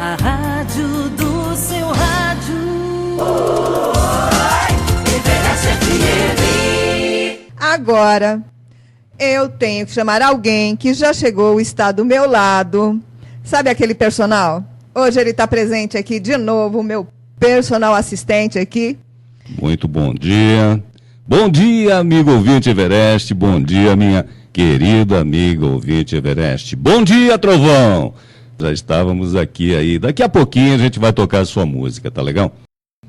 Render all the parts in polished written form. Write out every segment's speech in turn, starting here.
A rádio do seu rádio. Agora, eu tenho que chamar alguém que já chegou, está do meu lado. Sabe aquele personal? Hoje ele está presente aqui de novo, o meu personal assistente aqui. Muito bom dia. Bom dia, amigo ouvinte Everest. Bom dia, minha querida amiga ouvinte Everest. Bom dia, Trovão. Já estávamos aqui aí. Daqui a pouquinho a gente vai tocar a sua música, tá legal?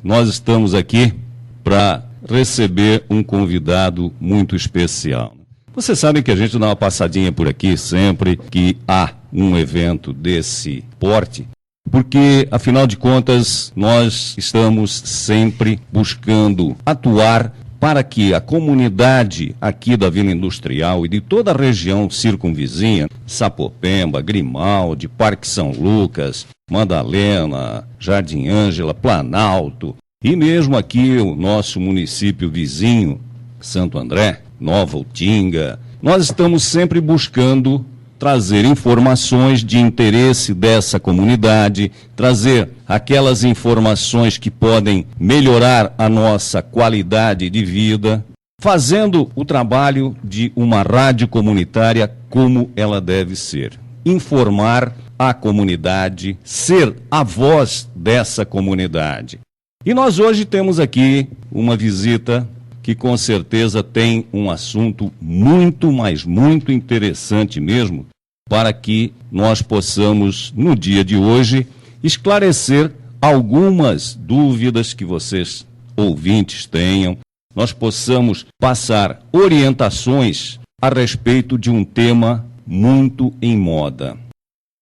Nós estamos aqui para receber um convidado muito especial. Vocês sabem que a gente dá uma passadinha por aqui sempre que há um evento desse porte, porque, afinal de contas, nós estamos sempre buscando atuar para que a comunidade aqui da Vila Industrial e de toda a região circunvizinha, Sapopemba, Grimaldi, Parque São Lucas, Madalena, Jardim Ângela, Planalto, e mesmo aqui o nosso município vizinho, Santo André, Nova Utinga, nós estamos sempre buscando trazer informações de interesse dessa comunidade, trazer aquelas informações que podem melhorar a nossa qualidade de vida, fazendo o trabalho de uma rádio comunitária como ela deve ser. Informar a comunidade, ser a voz dessa comunidade. E nós hoje temos aqui uma visita que com certeza tem um assunto muito, mas muito interessante mesmo, para que nós possamos, no dia de hoje, esclarecer algumas dúvidas que vocês, ouvintes, tenham, nós possamos passar orientações a respeito de um tema muito em moda: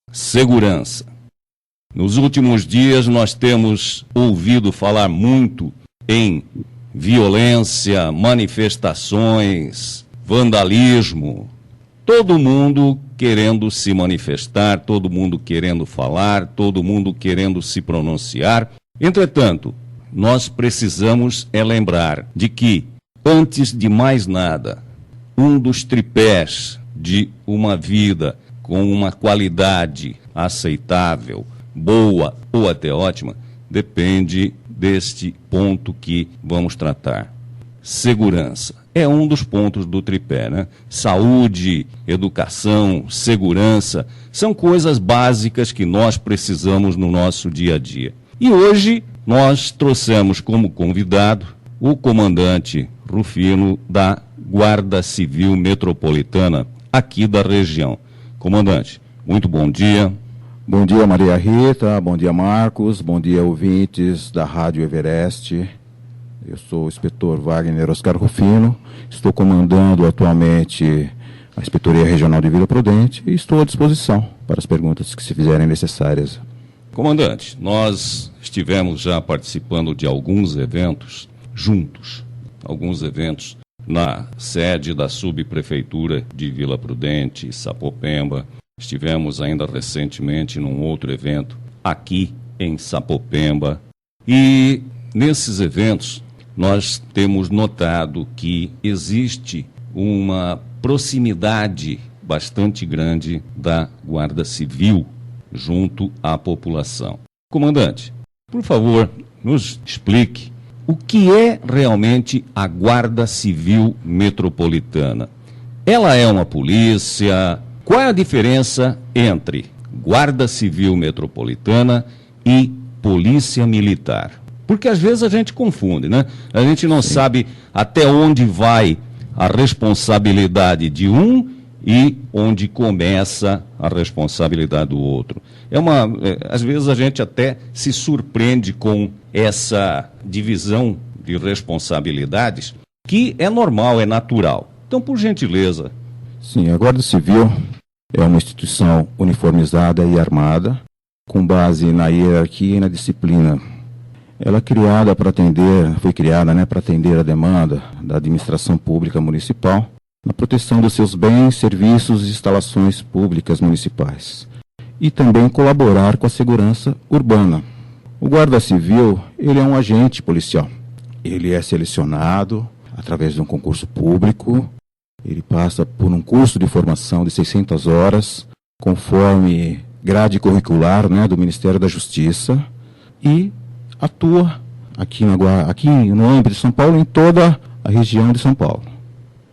segurança. Nos últimos dias nós temos ouvido falar muito em violência, manifestações, vandalismo, todo mundo querendo se manifestar, todo mundo querendo falar, todo mundo querendo se pronunciar. Entretanto, nós precisamos lembrar de que, antes de mais nada, um dos tripés de uma vida com uma qualidade aceitável, boa ou até ótima, depende deste ponto que vamos tratar. Segurança é um dos pontos do tripé, né? Saúde, educação, segurança, são coisas básicas que nós precisamos no nosso dia a dia. E hoje nós trouxemos como convidado o comandante Rufino da Guarda Civil Metropolitana aqui da região. Comandante, muito bom dia. Bom dia, Maria Rita, bom dia, Marcos, bom dia, ouvintes da Rádio Everest. Eu sou o inspetor Wagner Oscar Rufino, estou comandando atualmente a Inspetoria Regional de Vila Prudente e estou à disposição para as perguntas que se fizerem necessárias. Comandante, nós estivemos já participando de alguns eventos juntos, alguns eventos na sede da Subprefeitura de Vila Prudente, Sapopemba. Estivemos ainda recentemente num outro evento aqui em Sapopemba. E nesses eventos nós temos notado que existe uma proximidade bastante grande da Guarda Civil junto à população. Comandante, por favor, nos explique o que é realmente a Guarda Civil Metropolitana. Ela é uma polícia? Qual é a diferença entre Guarda Civil Metropolitana e Polícia Militar? Porque às vezes a gente confunde, né? A gente não sabe até onde vai a responsabilidade de um e onde começa a responsabilidade do outro. Às vezes a gente até se surpreende com essa divisão de responsabilidades, que é normal, é natural. Então, por gentileza. Sim, a Guarda Civil é uma instituição uniformizada e armada, com base na hierarquia e na disciplina. Ela foi criada para atender a demanda da administração pública municipal na proteção dos seus bens, serviços e instalações públicas municipais e também colaborar com a segurança urbana. O Guarda Civil, ele é um agente policial. Ele é selecionado através de um concurso público. Ele passa por um curso de formação de 600 horas, conforme grade curricular, né, do Ministério da Justiça e atua aqui no âmbito de São Paulo, em toda a região de São Paulo.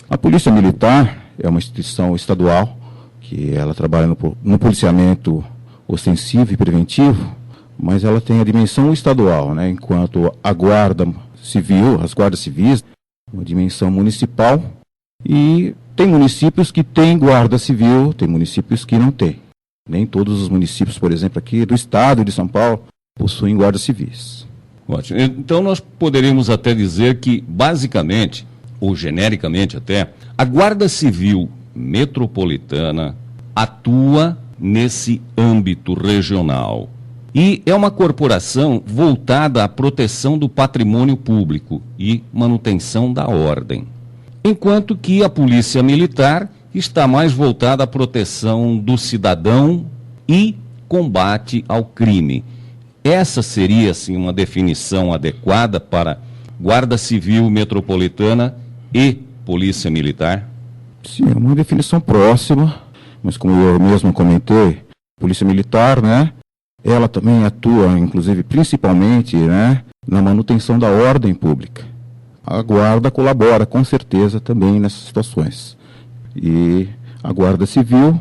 A Polícia Militar é uma instituição estadual que ela trabalha no policiamento ostensivo e preventivo, mas ela tem a dimensão estadual, né, enquanto a Guarda Civil, as guardas civis, uma dimensão municipal, e tem municípios que têm guarda civil, tem municípios que não têm. Nem todos os municípios, por exemplo, aqui do estado de São Paulo, possuem guardas civis. Ótimo. Então nós poderíamos até dizer que, basicamente, ou genericamente até, a Guarda Civil Metropolitana atua nesse âmbito regional. E é uma corporação voltada à proteção do patrimônio público e manutenção da ordem. Enquanto que a Polícia Militar está mais voltada à proteção do cidadão e combate ao crime. Essa seria, assim, uma definição adequada para Guarda Civil Metropolitana e Polícia Militar? Sim, é uma definição próxima, mas como eu mesmo comentei, Polícia Militar, né, ela também atua, inclusive, principalmente, né, na manutenção da ordem pública. A Guarda colabora, com certeza, também nessas situações. E a Guarda Civil,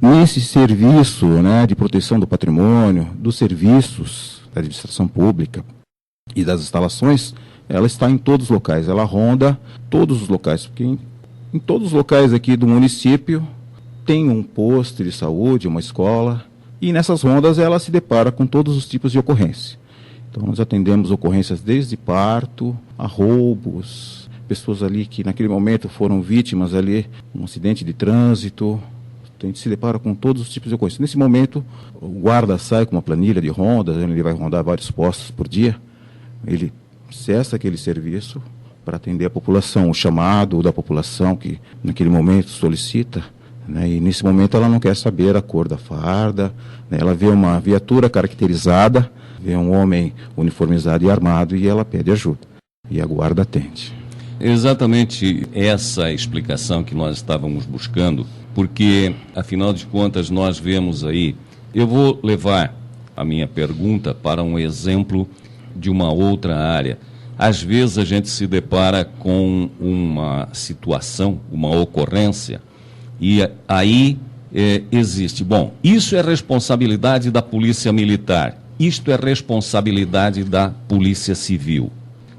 nesse serviço, né, de proteção do patrimônio, dos serviços da administração pública e das instalações, ela está em todos os locais, ela ronda todos os locais, porque em todos os locais aqui do município tem um posto de saúde, uma escola, e nessas rondas ela se depara com todos os tipos de ocorrência. Então nós atendemos ocorrências desde parto a roubos, pessoas ali que naquele momento foram vítimas ali de um acidente de trânsito. A gente se depara com todos os tipos de ocorrências. Nesse momento, o guarda sai com uma planilha de rondas, ele vai rondar vários postos por dia, ele cessa aquele serviço para atender a população, o chamado da população que naquele momento solicita, né, e nesse momento ela não quer saber a cor da farda, né, ela vê uma viatura caracterizada, vê um homem uniformizado e armado e ela pede ajuda, e a guarda atende. Exatamente essa explicação que nós estávamos buscando, porque, afinal de contas, nós vemos aí... Eu vou levar a minha pergunta para um exemplo de uma outra área. Às vezes a gente se depara com uma situação, uma ocorrência, e aí existe... Bom, isso é responsabilidade da Polícia Militar, isto é responsabilidade da Polícia Civil.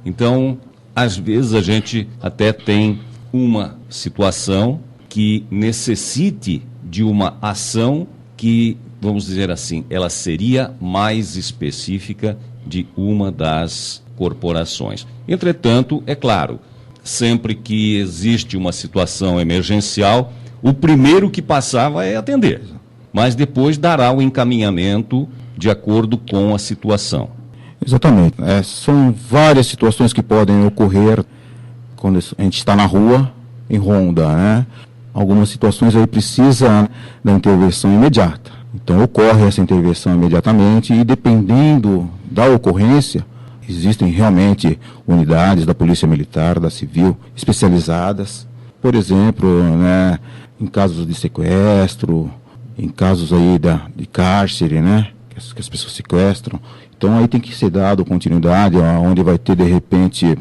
Então, às vezes a gente até tem uma situação que necessite de uma ação que, vamos dizer assim, ela seria mais específica de uma das corporações. Entretanto, é claro, sempre que existe uma situação emergencial, o primeiro que passar vai atender, mas depois dará o encaminhamento de acordo com a situação. Exatamente. São várias situações que podem ocorrer quando a gente está na rua, em ronda, né? Algumas situações aí precisam da intervenção imediata. Então ocorre essa intervenção imediatamente e dependendo da ocorrência, existem realmente unidades da Polícia Militar, da Civil, especializadas. Por exemplo, né, em casos de sequestro, em casos aí de cárcere, né, que as pessoas sequestram. Então aí tem que ser dado continuidade, onde vai ter de repente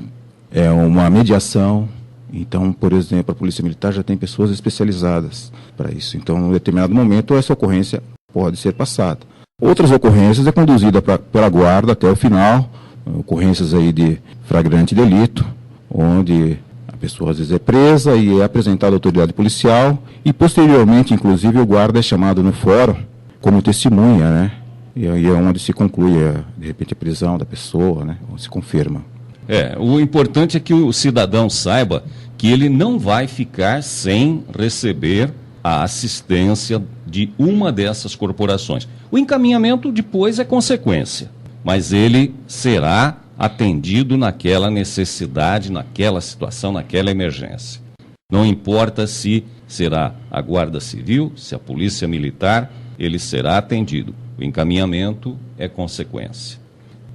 uma mediação. Então, por exemplo, a Polícia Militar já tem pessoas especializadas para isso. Então, em um determinado momento, essa ocorrência pode ser passada. Outras ocorrências é conduzida pela guarda até o final, ocorrências aí de flagrante delito, onde a pessoa às vezes é presa e é apresentada à autoridade policial e posteriormente, inclusive, o guarda é chamado no fórum como testemunha, né? E aí é onde se conclui, de repente, a prisão da pessoa, né? Ou se confirma. O importante é que o cidadão saiba que ele não vai ficar sem receber a assistência de uma dessas corporações. O encaminhamento depois é consequência, mas ele será atendido naquela necessidade, naquela situação, naquela emergência. Não importa se será a Guarda Civil, se a Polícia Militar, ele será atendido. O encaminhamento é consequência.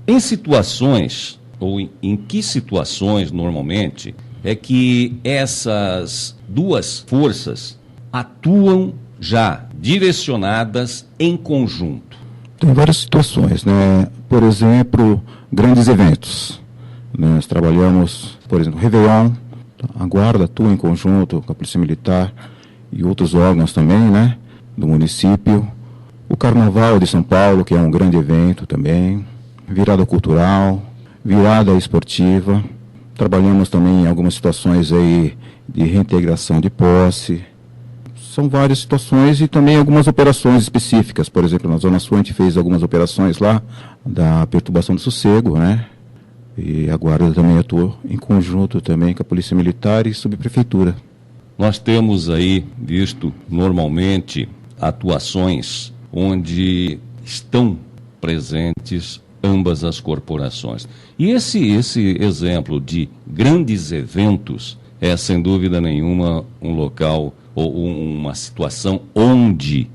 Em situações, ou em que situações normalmente, é que essas duas forças atuam já direcionadas em conjunto? Tem várias situações, né? Por exemplo, grandes eventos. Nós trabalhamos, por exemplo, Réveillon, a Guarda atua em conjunto com a Polícia Militar e outros órgãos também, né? Do município. O Carnaval de São Paulo, que é um grande evento também. Virada cultural, virada esportiva. Trabalhamos também em algumas situações aí de reintegração de posse. São várias situações e também algumas operações específicas. Por exemplo, na Zona Sul a gente fez algumas operações lá da perturbação do sossego, né? E a Guarda também atua em conjunto também com a Polícia Militar e Subprefeitura. Nós temos aí visto normalmente atuações onde estão presentes ambas as corporações. E esse exemplo de grandes eventos é, sem dúvida nenhuma, um local ou uma situação onde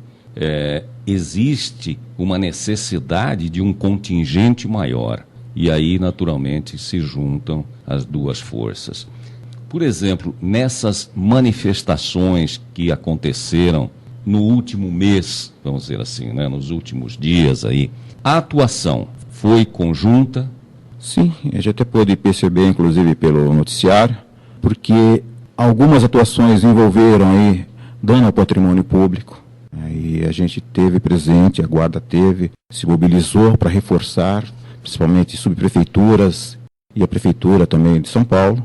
existe uma necessidade de um contingente maior. E aí, naturalmente, se juntam as duas forças. Por exemplo, nessas manifestações que aconteceram no último mês, vamos dizer assim, né, nos últimos dias aí, a atuação foi conjunta? Sim, a gente até pôde perceber, inclusive pelo noticiário, porque algumas atuações envolveram aí dano ao patrimônio público. E a gente teve presente, a Guarda teve, se mobilizou para reforçar, principalmente subprefeituras e a Prefeitura também de São Paulo.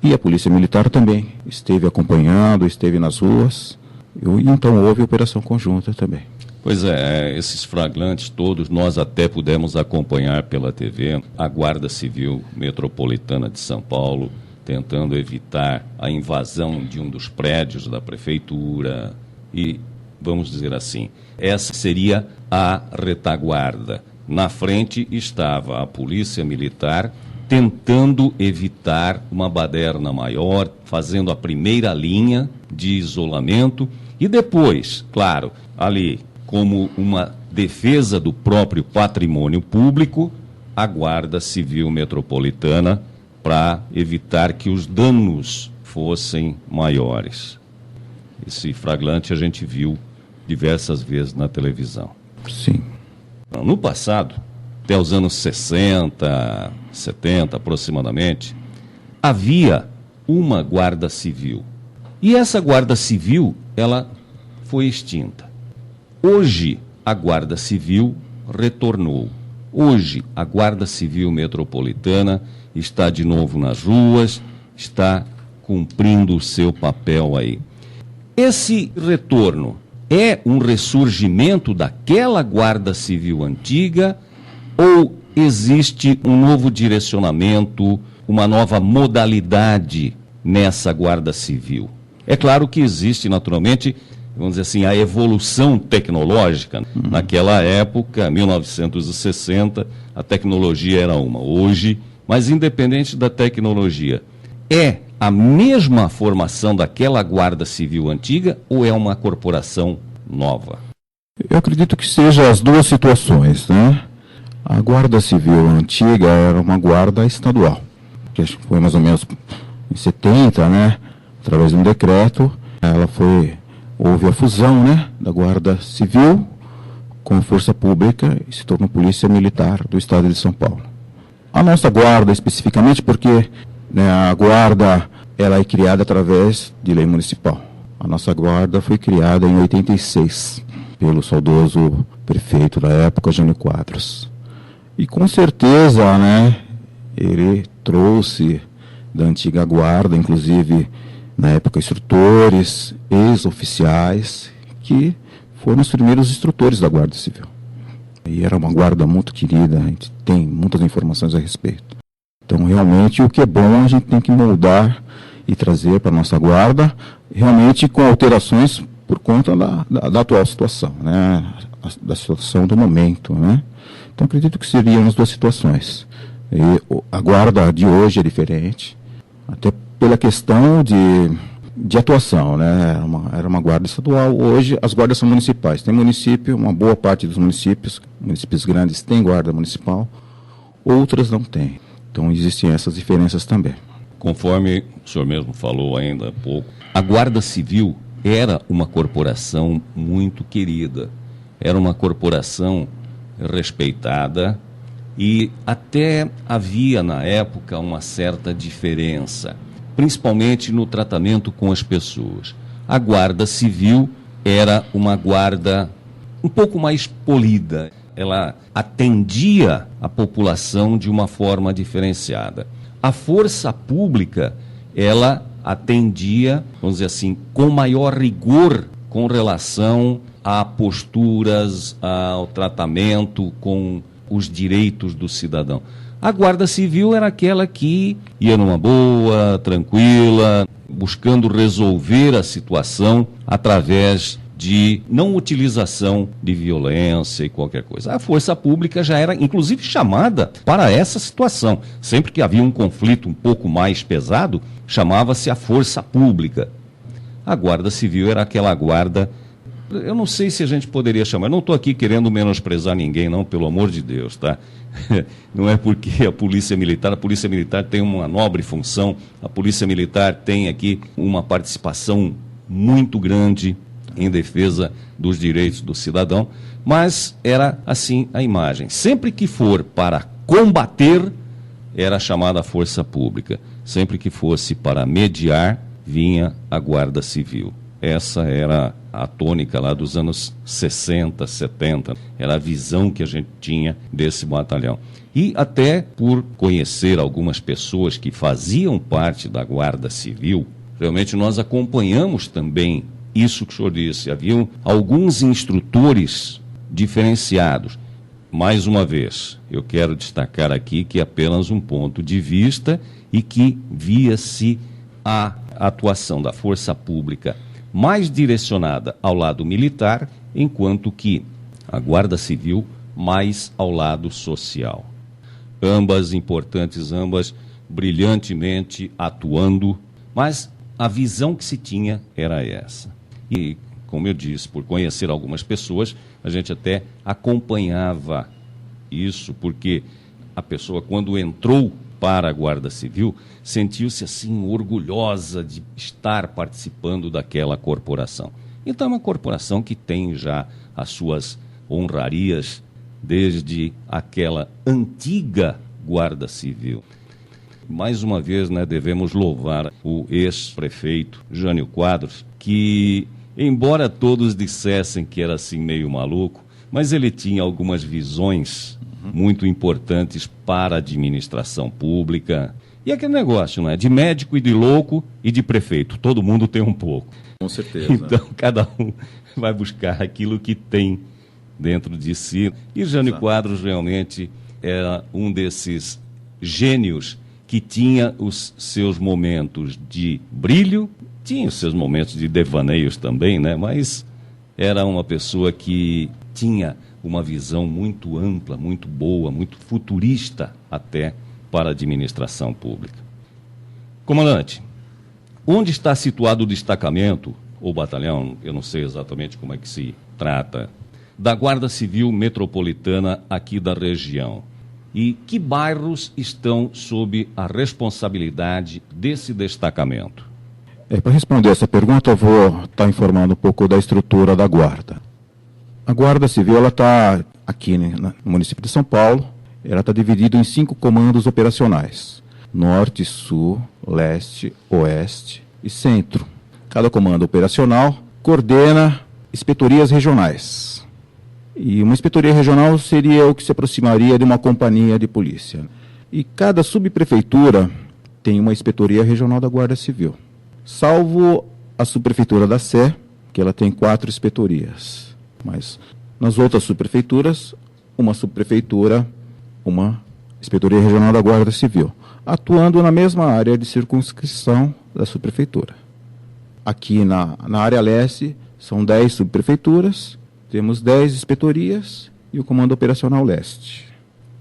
E a Polícia Militar também esteve acompanhando, esteve nas ruas. E então houve operação conjunta também. Pois é, esses flagrantes todos nós até pudemos acompanhar pela TV. A Guarda Civil Metropolitana de São Paulo tentando evitar a invasão de um dos prédios da Prefeitura. E, vamos dizer assim, essa seria a retaguarda. Na frente estava a Polícia Militar tentando evitar uma baderna maior, fazendo a primeira linha de isolamento e depois, claro, ali como uma defesa do próprio patrimônio público, a Guarda Civil Metropolitana para evitar que os danos fossem maiores. Esse flagrante a gente viu diversas vezes na televisão. Sim. No passado, até os anos 60, 70 aproximadamente, havia uma Guarda Civil. E essa Guarda Civil, ela foi extinta. Hoje, a Guarda Civil retornou. Hoje, a Guarda Civil Metropolitana está de novo nas ruas, está cumprindo o seu papel aí. Esse retorno é um ressurgimento daquela Guarda Civil antiga ou existe um novo direcionamento, uma nova modalidade nessa Guarda Civil? É claro que existe, naturalmente, vamos dizer assim, a evolução tecnológica. Naquela época, 1960, a tecnologia era uma. Hoje, mas independente da tecnologia, é a mesma formação daquela Guarda Civil antiga ou é uma corporação nova? Eu acredito que seja as duas situações, né? A Guarda Civil antiga era uma guarda estadual, que acho que foi mais ou menos em 70, né? Através de um decreto, houve a fusão, né, da Guarda Civil com a Força Pública e se tornou Polícia Militar do Estado de São Paulo. A nossa guarda, especificamente, porque, né, a guarda ela é criada através de lei municipal. A nossa guarda foi criada em 86 pelo saudoso prefeito da época, Jânio Quadros. E com certeza, né, ele trouxe da antiga guarda, inclusive na época instrutores, ex-oficiais, que foram os primeiros instrutores da Guarda Civil. E era uma guarda muito querida, a gente tem muitas informações a respeito. Então, realmente, o que é bom a gente tem que moldar e trazer para a nossa guarda, realmente com alterações por conta da atual situação, né? Da situação do momento, né? Então, acredito que seriam as duas situações. E a guarda de hoje é diferente, até pela questão de atuação, né? Era uma guarda estadual. Hoje as guardas são municipais. Tem município, uma boa parte dos municípios grandes tem guarda municipal, outras não têm. Então existem essas diferenças também. Conforme o senhor mesmo falou ainda há pouco, a Guarda Civil era uma corporação muito querida, era uma corporação respeitada e até havia na época uma certa diferença, principalmente no tratamento com as pessoas. A Guarda Civil era uma guarda um pouco mais polida, ela atendia a população de uma forma diferenciada. A Força Pública, ela atendia, vamos dizer assim, com maior rigor com relação a posturas, ao tratamento com os direitos do cidadão. A Guarda Civil era aquela que ia numa boa, tranquila, buscando resolver a situação através de não utilização de violência e qualquer coisa. A Força Pública já era, inclusive, chamada para essa situação. Sempre que havia um conflito um pouco mais pesado, chamava-se a Força Pública. A Guarda Civil era aquela guarda, eu não sei se a gente poderia chamar, eu não estou aqui querendo menosprezar ninguém, não, pelo amor de Deus, tá? Não é porque a Polícia Militar tem uma nobre função, a Polícia Militar tem aqui uma participação muito grande em defesa dos direitos do cidadão, mas era assim a imagem. Sempre que for para combater, era chamada Força Pública. Sempre que fosse para mediar, vinha a Guarda Civil. Essa era a tônica lá dos anos 60, 70. Era a visão que a gente tinha desse batalhão. E até por conhecer algumas pessoas que faziam parte da Guarda Civil, realmente nós acompanhamos também isso que o senhor disse. Haviam alguns instrutores diferenciados. Mais uma vez, eu quero destacar aqui que é apenas um ponto de vista e que via-se a atuação da Força Pública mais direcionada ao lado militar, enquanto que a Guarda Civil mais ao lado social. Ambas importantes, ambas brilhantemente atuando, mas a visão que se tinha era essa. E, como eu disse, por conhecer algumas pessoas, a gente até acompanhava isso, porque a pessoa, quando entrou para a Guarda Civil, sentiu-se assim orgulhosa de estar participando daquela corporação. Então é uma corporação que tem já as suas honrarias desde aquela antiga Guarda Civil. Mais uma vez, né, devemos louvar o ex-prefeito Jânio Quadros, que, embora todos dissessem que era assim meio maluco, mas ele tinha algumas visões muito importantes para a administração pública. E aquele negócio, né, de médico e de louco e de prefeito, todo mundo tem um pouco. Com certeza. Então, cada um vai buscar aquilo que tem dentro de si. E Jânio Quadros realmente era um desses gênios que tinha os seus momentos de brilho, tinha os seus momentos de devaneios também, né? Mas era uma pessoa que tinha uma visão muito ampla, muito boa, muito futurista até para a administração pública. Comandante, onde está situado o destacamento, ou batalhão, eu não sei exatamente como é que se trata, da Guarda Civil Metropolitana aqui da região? E que bairros estão sob a responsabilidade desse destacamento? Para responder essa pergunta, eu vou estar informando um pouco da estrutura da Guarda. A Guarda Civil ela está aqui, né, no município de São Paulo. Ela está dividida em 5 comandos operacionais: Norte, Sul, Leste, Oeste e Centro. Cada comando operacional coordena inspetorias regionais. E uma inspetoria regional seria o que se aproximaria de uma companhia de polícia. E cada subprefeitura tem uma inspetoria regional da Guarda Civil. Salvo a subprefeitura da Sé, que ela tem 4 inspetorias. Mas nas outras subprefeituras, uma subprefeitura, uma inspetoria regional da Guarda Civil, atuando na mesma área de circunscrição da subprefeitura. Aqui na área leste, são 10 subprefeituras, temos 10 inspetorias e o Comando Operacional Leste.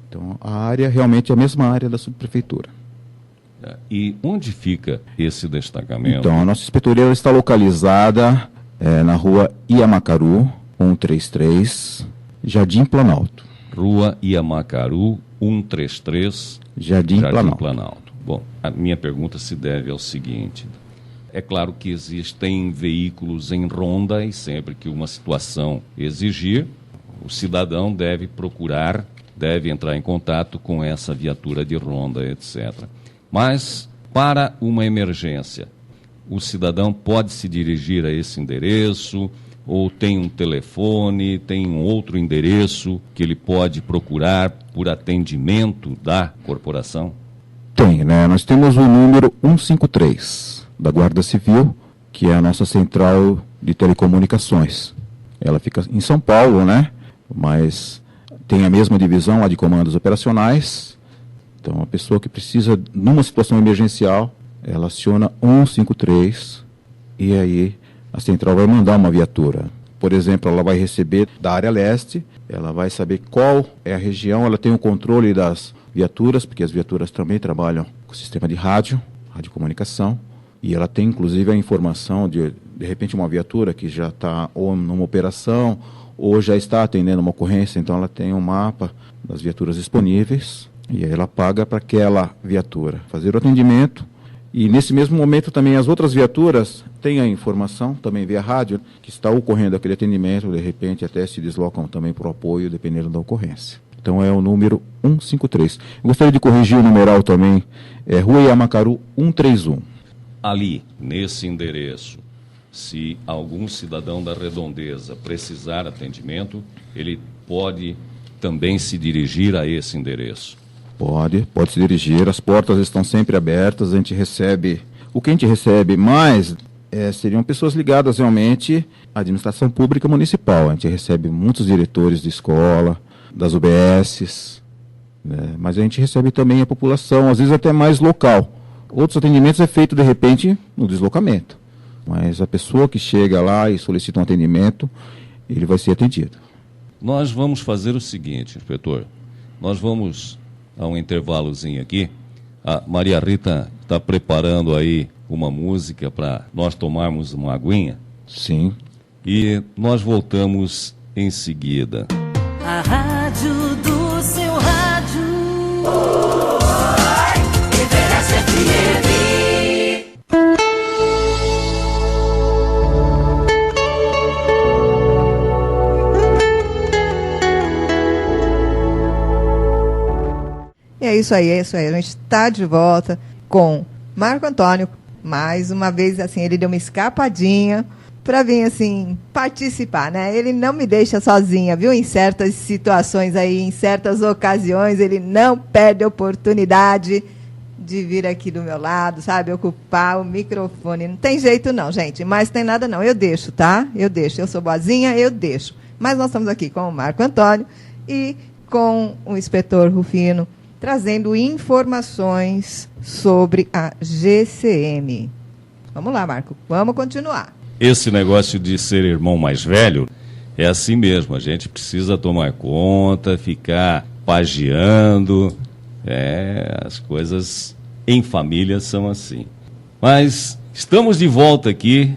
Então, a área realmente é a mesma área da subprefeitura. E onde fica esse destacamento? Então, a nossa inspetoria está localizada na rua Iamacaru, 133, Jardim Planalto. Rua Iamacaru, 133, Jardim Planalto. Bom, a minha pergunta se deve ao seguinte: É claro que existem veículos em ronda e sempre que uma situação exigir, o cidadão deve entrar em contato com essa viatura de ronda, etc. Mas, para uma emergência, o cidadão pode se dirigir a esse endereço, ou tem um telefone, tem um outro endereço que ele pode procurar por atendimento da corporação? Tem, né? Nós temos o número 153 da Guarda Civil, que é a nossa central de telecomunicações. Ela fica em São Paulo, né? Mas tem a mesma divisão lá de comandos operacionais. Então, a pessoa que precisa, numa situação emergencial, ela aciona 153 e aí a central vai mandar uma viatura. Por exemplo, ela vai receber da área leste, ela vai saber qual é a região, ela tem o controle das viaturas, porque as viaturas também trabalham com o sistema de radiocomunicação, e ela tem inclusive a informação de repente, uma viatura que já está ou numa operação, ou já está atendendo uma ocorrência, então ela tem um mapa das viaturas disponíveis, e aí ela paga para aquela viatura fazer o atendimento. E nesse mesmo momento também as outras viaturas têm a informação, também via rádio, que está ocorrendo aquele atendimento, de repente até se deslocam também para o apoio, dependendo da ocorrência. Então é o número 153. Eu gostaria de corrigir o numeral também, é Rua Yamacaru 131. Ali, nesse endereço, se algum cidadão da redondeza precisar atendimento, ele pode também se dirigir a esse endereço? Pode se dirigir, as portas estão sempre abertas, a gente recebe, o que a gente recebe mais seriam pessoas ligadas realmente à administração pública municipal. A gente recebe muitos diretores de escola, das UBSs, né? Mas a gente recebe também a população, às vezes até mais local. Outros atendimentos é feito de repente no deslocamento, mas a pessoa que chega lá e solicita um atendimento, ele vai ser atendido. Nós vamos fazer o seguinte, inspetor, nós vamos a um intervalozinho aqui. A Maria Rita está preparando aí uma música para nós tomarmos uma aguinha. Sim. E nós voltamos em seguida. A rádio do seu rádio. Everest FM. É isso aí, é isso aí. A gente está de volta com Marco Antônio. Mais uma vez, assim, ele deu uma escapadinha para vir, assim, participar, né? Ele não me deixa sozinha, viu? Em certas situações aí, em certas ocasiões, ele não perde a oportunidade de vir aqui do meu lado, sabe? Ocupar o microfone. Não tem jeito não, gente. Mas tem nada não. Eu deixo, tá? Eu deixo. Eu sou boazinha, eu deixo. Mas nós estamos aqui com o Marco Antônio e com o inspetor Rufino, trazendo informações sobre a GCM. Vamos lá, Marco, vamos continuar. Esse negócio de ser irmão mais velho é assim mesmo, a gente precisa tomar conta, ficar pagiando, as coisas em família são assim. Mas estamos de volta aqui,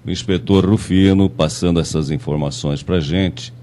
o inspetor Rufino passando essas informações para a gente,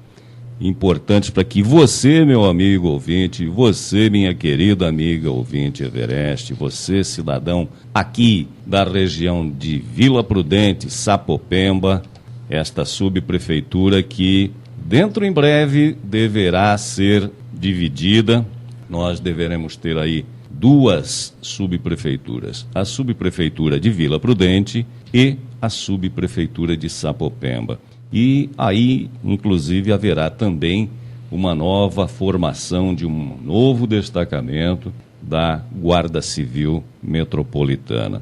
importantes para que você, meu amigo ouvinte, você, minha querida amiga ouvinte Everest, você, cidadão aqui da região de Vila Prudente, Sapopemba, esta subprefeitura que dentro em breve deverá ser dividida. Nós deveremos ter aí duas subprefeituras, a subprefeitura de Vila Prudente e a subprefeitura de Sapopemba. E aí, inclusive, haverá também uma nova formação de um novo destacamento da Guarda Civil Metropolitana.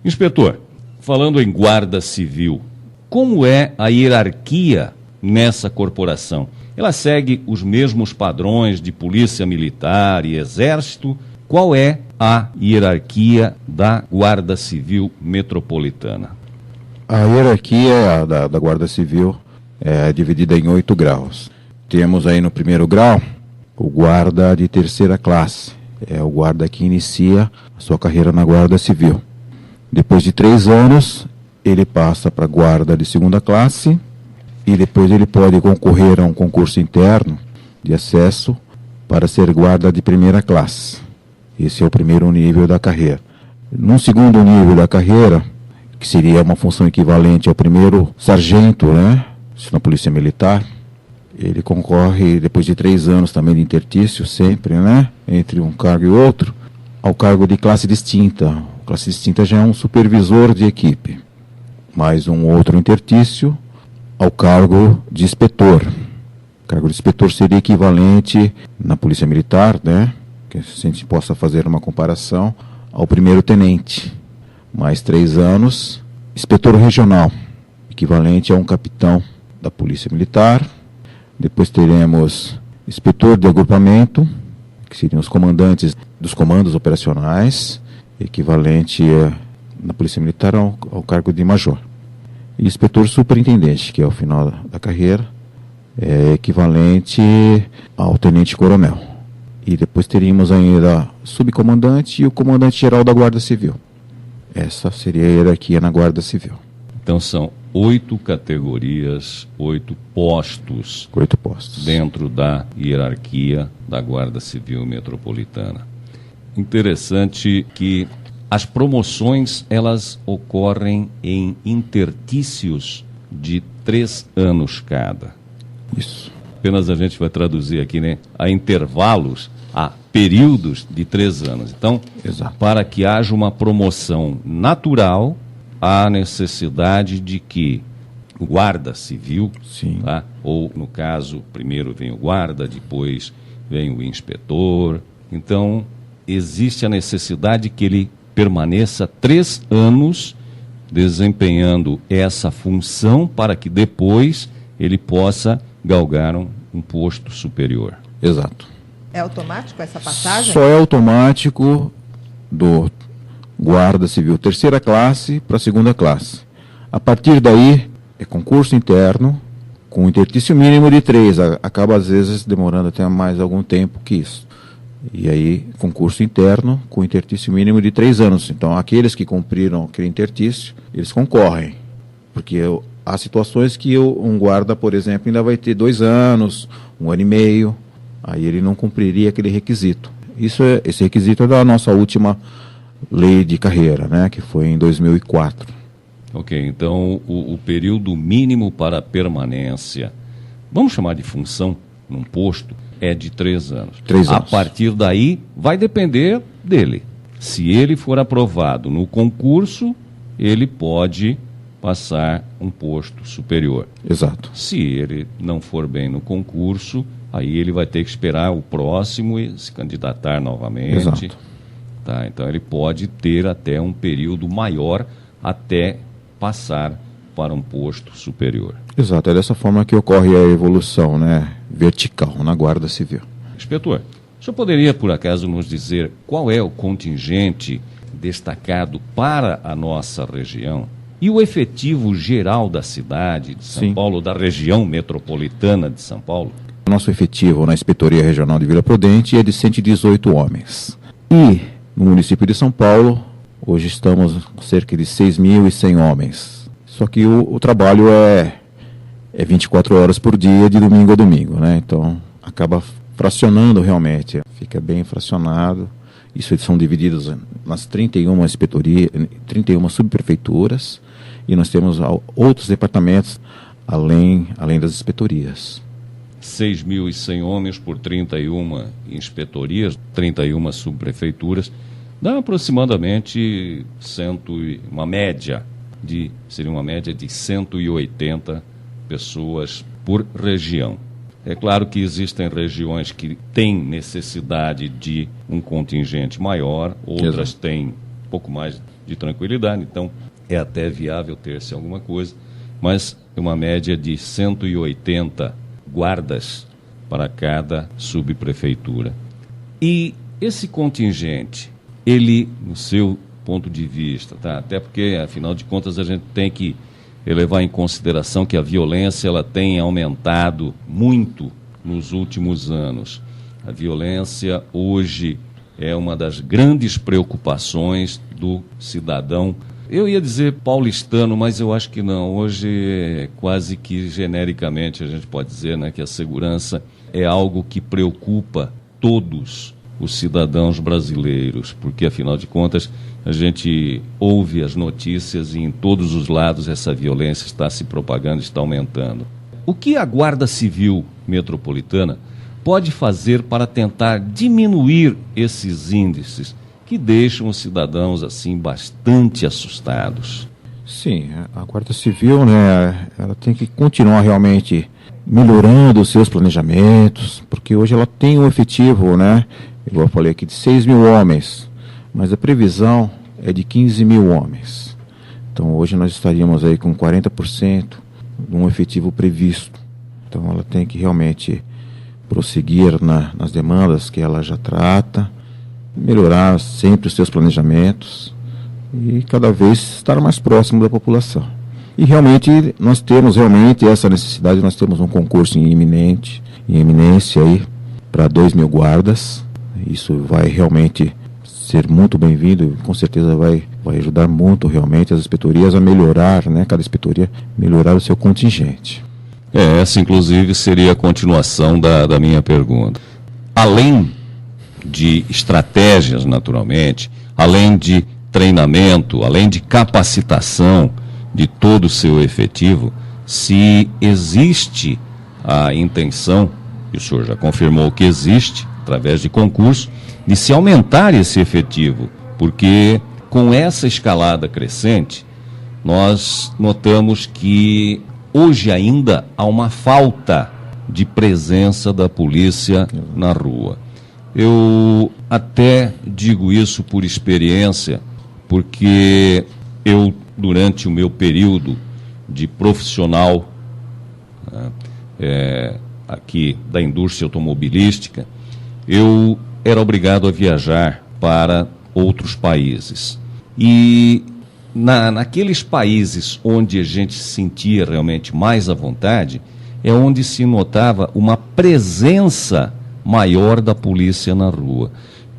Inspetor, falando em Guarda Civil, como é a hierarquia nessa corporação? Ela segue os mesmos padrões de Polícia Militar e Exército? Qual é a hierarquia da Guarda Civil Metropolitana? A hierarquia da Guarda Civil é dividida em 8 graus. Temos aí no primeiro grau o guarda de terceira classe. É o guarda que inicia a sua carreira na Guarda Civil. Depois de 3 anos, ele passa para guarda de segunda classe e depois ele pode concorrer a um concurso interno de acesso para ser guarda de primeira classe. Esse é o primeiro nível da carreira. No segundo nível da carreira, que seria uma função equivalente ao primeiro sargento, né? Isso na Polícia Militar. Ele concorre, depois de 3 anos também de intertício, sempre, né? Entre um cargo e outro, ao cargo de classe distinta. Classe distinta já é um supervisor de equipe. Mais um outro intertício ao cargo de inspetor. O cargo de inspetor seria equivalente na Polícia Militar, né? Que se a gente possa fazer uma comparação, ao primeiro tenente. Mais 3 anos, inspetor regional, equivalente a um capitão da Polícia Militar. Depois teremos inspetor de agrupamento, que seriam os comandantes dos comandos operacionais, equivalente na Polícia Militar ao cargo de major. E inspetor superintendente, que é o final da carreira, é equivalente ao tenente-coronel. E depois teríamos ainda subcomandante e o comandante-geral da Guarda Civil. Essa seria a hierarquia na Guarda Civil. Então são 8 categorias, 8 postos. 8 postos. Dentro da hierarquia da Guarda Civil Metropolitana. Interessante que as promoções, elas ocorrem em intertícios de 3 anos cada. Isso. Apenas a gente vai traduzir aqui, né? A intervalos, a períodos de 3 anos. Então, exato, para que haja uma promoção natural, há necessidade de que o guarda civil, sim, tá? Ou, no caso, primeiro vem o guarda, depois vem o inspetor. Então, existe a necessidade que ele permaneça 3 anos desempenhando essa função para que depois ele possa galgar um posto superior. Exato. É automático essa passagem? Só é automático do Guarda Civil 3ª classe para a 2ª classe. A partir daí, é concurso interno, com intertício mínimo de 3. Acaba, às vezes, demorando até mais algum tempo que isso. E aí, concurso interno, com intertício mínimo de 3 anos. Então, aqueles que cumpriram aquele intertício, eles concorrem. Porque há situações que um guarda, por exemplo, ainda vai ter 2 anos, 1 ano e meio, aí ele não cumpriria aquele requisito. Esse requisito é da nossa última lei de carreira, né, que foi em 2004. Ok, então o período mínimo para permanência, vamos chamar de função, num posto, é de 3 anos. 3 anos. A partir daí, vai depender dele. Se ele for aprovado no concurso, ele pode passar um posto superior. Exato. Se ele não for bem no concurso, aí ele vai ter que esperar o próximo e se candidatar novamente. Exato. Tá, então ele pode ter até um período maior até passar para um posto superior. Exato, é dessa forma que ocorre a evolução, né, vertical na Guarda Civil. Inspetor, o senhor poderia, por acaso, nos dizer qual é o contingente destacado para a nossa região e o efetivo geral da cidade de São Sim. Paulo, da região metropolitana de São Paulo? O nosso efetivo na Inspetoria Regional de Vila Prudente é de 118 homens. E no município de São Paulo, hoje estamos com cerca de 6.100 homens. Só que o trabalho é 24 horas por dia, de domingo a domingo, né? Então, acaba fracionando realmente, fica bem fracionado. Isso eles são divididos nas 31 inspetorias, 31 subprefeituras, e nós temos outros departamentos além das inspetorias. 6.100 homens por 31 inspetorias, 31 subprefeituras, dá aproximadamente seria uma média de 180 pessoas por região. É claro que existem regiões que têm necessidade de um contingente maior, outras Exato. têm um pouco mais de tranquilidade, então é até viável ter-se alguma coisa, mas é uma média de 180 guardas para cada subprefeitura. E esse contingente, ele, no seu ponto de vista, tá? Até porque, afinal de contas, a gente tem que levar em consideração que a violência ela tem aumentado muito nos últimos anos. A violência hoje é uma das grandes preocupações do cidadão. Eu ia dizer paulistano, mas eu acho que não. Hoje, quase que genericamente, a gente pode dizer, né, que a segurança é algo que preocupa todos os cidadãos brasileiros, porque afinal de contas a gente ouve as notícias e em todos os lados essa violência está se propagando, está aumentando. O que a Guarda Civil Metropolitana pode fazer para tentar diminuir esses índices que deixam os cidadãos assim bastante assustados? Sim, a Guarda Civil, né, ela tem que continuar realmente melhorando os seus planejamentos, porque hoje ela tem um efetivo, né, igual eu falei aqui, de 6 mil homens, mas a previsão é de 15 mil homens. Então hoje nós estaríamos aí com 40% de um efetivo previsto. Então ela tem que realmente prosseguir nas demandas que ela já trata, melhorar sempre os seus planejamentos e cada vez estar mais próximo da população. E realmente nós temos essa necessidade, nós temos um concurso em iminência aí para 2 mil guardas. Isso vai realmente ser muito bem-vindo e com certeza vai ajudar muito realmente as inspetorias a melhorar, né, cada inspetoria melhorar o seu contingente. Essa inclusive seria a continuação da minha pergunta. Além de estratégias, naturalmente, além de treinamento, além de capacitação de todo o seu efetivo, se existe a intenção, e o senhor já confirmou que existe, através de concurso, de se aumentar esse efetivo, porque com essa escalada crescente, nós notamos que hoje ainda há uma falta de presença da polícia na rua. Eu até digo isso por experiência, porque eu, durante o meu período de profissional aqui da indústria automobilística, eu era obrigado a viajar para outros países. E naqueles países onde a gente se sentia realmente mais à vontade, é onde se notava uma presença maior da polícia na rua.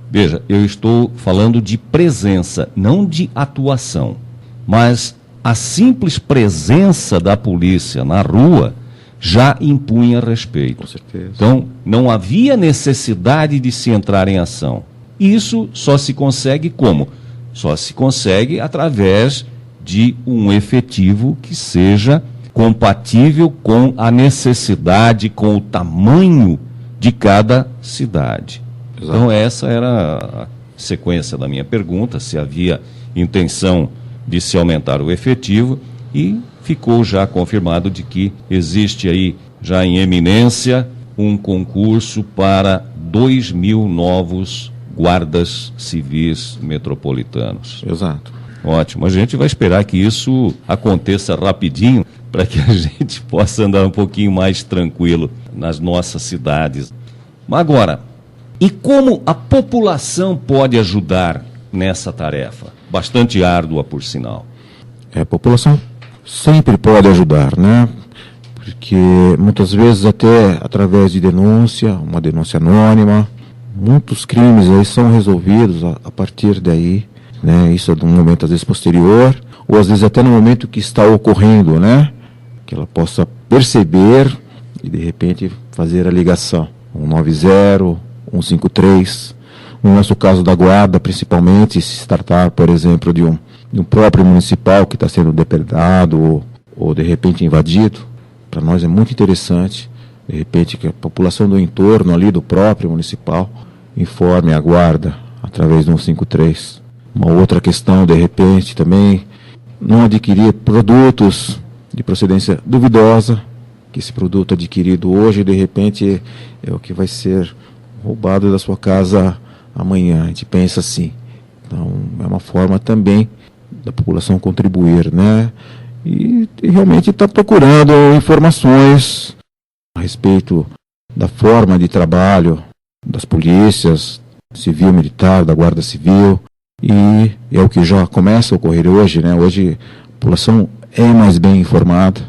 Veja, eu estou falando de presença, não de atuação, mas a simples presença da polícia na rua já impunha respeito. Com certeza. Então, não havia necessidade de se entrar em ação. Isso só se consegue como? Só se consegue através de um efetivo que seja compatível com a necessidade, com o tamanho de cada cidade. Exato. Então, essa era a sequência da minha pergunta, se havia intenção de se aumentar o efetivo, e ficou já confirmado de que existe aí, já em eminência, um concurso para 2 mil novos guardas civis metropolitanos. Exato. Ótimo. A gente vai esperar que isso aconteça rapidinho para que a gente possa andar um pouquinho mais tranquilo nas nossas cidades. Agora, e como a população pode ajudar nessa tarefa? Bastante árdua, por sinal. A população sempre pode ajudar, né? Porque muitas vezes até através de denúncia, uma denúncia anônima, muitos crimes aí são resolvidos a partir daí, né? Isso é de um momento às vezes posterior, ou às vezes até no momento que está ocorrendo, né? Que ela possa perceber e de repente fazer a ligação. 190, 153. No nosso caso da guarda, principalmente, se tratar, por exemplo, de um próprio municipal que está sendo depredado ou de repente invadido, para nós é muito interessante, de repente, que a população do entorno ali do próprio municipal informe a guarda através do 153. Uma outra questão, de repente, também, não adquirir produtos de procedência duvidosa, que esse produto adquirido hoje, de repente, é o que vai ser roubado da sua casa amanhã. A gente pensa assim. Então, é uma forma também da população contribuir, né? E realmente está procurando informações a respeito da forma de trabalho das polícias, civil, militar, da Guarda Civil, e é o que já começa a ocorrer hoje, né? Hoje a população é mais bem informada,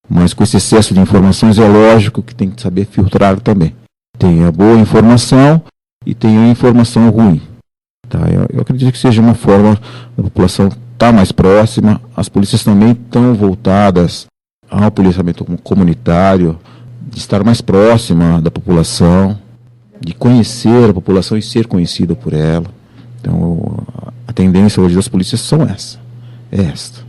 mas com esse excesso de informações é lógico que tem que saber filtrar também. Tem a boa informação e tem a informação ruim. Tá? Eu acredito que seja uma forma da população estar mais próxima, as polícias também estão voltadas ao policiamento comunitário, de estar mais próxima da população. de conhecer a população e ser conhecido por ela. Então, a tendência hoje das polícias é esta.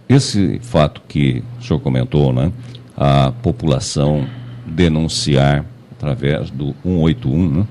Esse fato que o senhor comentou, né? A população denunciar através do 181, né?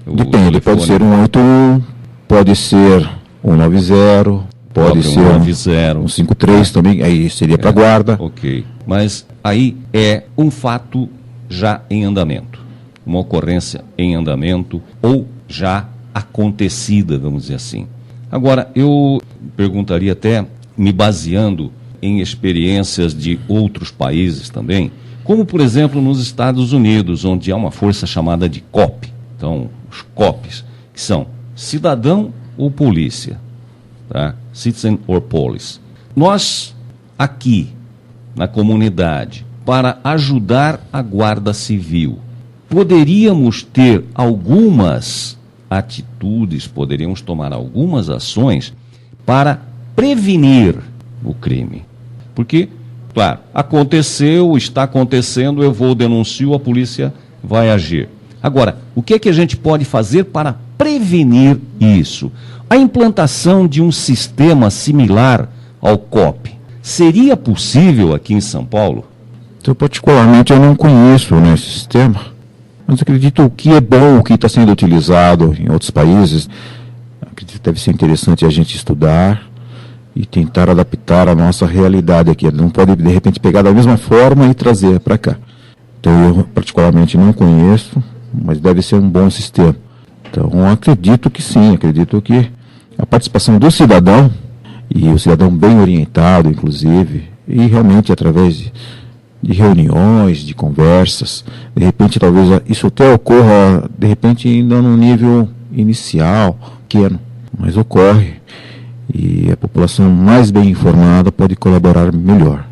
Depende, pode ser 181, pode ser 190, pode ser 153 também, aí seria para a guarda. Ok, mas aí é um fato já em andamento, uma ocorrência em andamento ou já acontecida, vamos dizer assim. Agora, eu perguntaria até, me baseando em experiências de outros países também, como, por exemplo, nos Estados Unidos, onde há uma força chamada de COP. Então, os COPs, que são cidadão ou polícia, tá? Citizen or Police. Nós, aqui, na comunidade, para ajudar a Guarda Civil, poderíamos ter algumas atitudes, poderíamos tomar algumas ações para prevenir o crime. Porque, claro, aconteceu, está acontecendo, eu vou denuncio, a polícia vai agir. Agora, o que é que a gente pode fazer para prevenir isso? A implantação de um sistema similar ao COP seria possível aqui em São Paulo? Então, particularmente, eu não conheço, né, esse sistema, mas acredito o que é bom, o que está sendo utilizado em outros países, acredito que deve ser interessante a gente estudar e tentar adaptar a nossa realidade aqui. Não pode, de repente, pegar da mesma forma e trazer para cá. Então, eu particularmente não conheço, mas deve ser um bom sistema. Então, acredito que sim, acredito que a participação do cidadão, e o cidadão bem orientado, inclusive, e realmente através de reuniões, de conversas, de repente talvez isso até ocorra, de repente ainda no nível inicial, pequeno, mas ocorre, e a população mais bem informada pode colaborar melhor.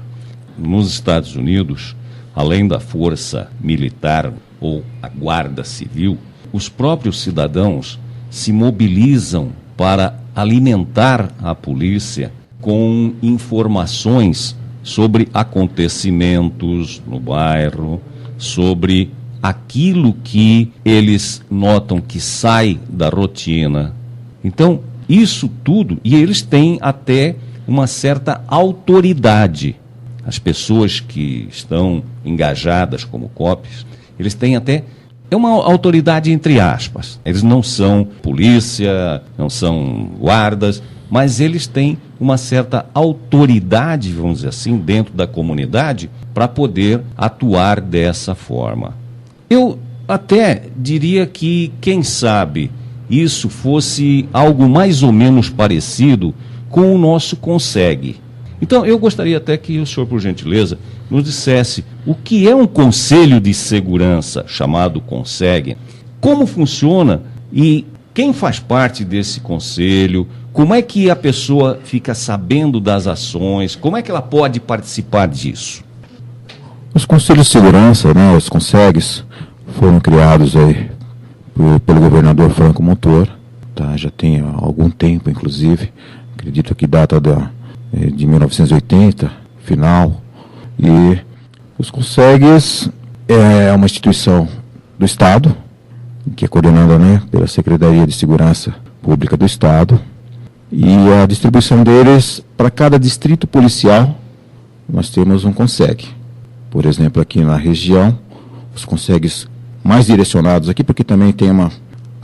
Nos Estados Unidos, além da força militar ou a Guarda Civil, os próprios cidadãos se mobilizam para alimentar a polícia com informações sobre acontecimentos no bairro, sobre aquilo que eles notam que sai da rotina. Então, isso tudo, e eles têm até uma certa autoridade. As pessoas que estão engajadas como COPs, eles têm até uma autoridade entre aspas. Eles não são polícia, não são guardas, mas eles têm uma certa autoridade, vamos dizer assim, dentro da comunidade para poder atuar dessa forma. Eu até diria que, quem sabe, isso fosse algo mais ou menos parecido com o nosso CONSEG. Então, eu gostaria até que o senhor, por gentileza, nos dissesse o que é um Conselho de Segurança, chamado CONSEG, como funciona e quem faz parte desse conselho, como é que a pessoa fica sabendo das ações, como é que ela pode participar disso? Os Conselhos de Segurança, né, os CONSEGs, foram criados aí pelo governador Franco Montoro, tá? Já tem algum tempo, inclusive, acredito que data de 1980, final, e os CONSEGs é uma instituição do Estado, que é coordenada, né, pela Secretaria de Segurança Pública do Estado, e a distribuição deles, para cada distrito policial, nós temos um CONSEG. Por exemplo, aqui na região, os CONSEGs mais direcionados aqui, porque também tem a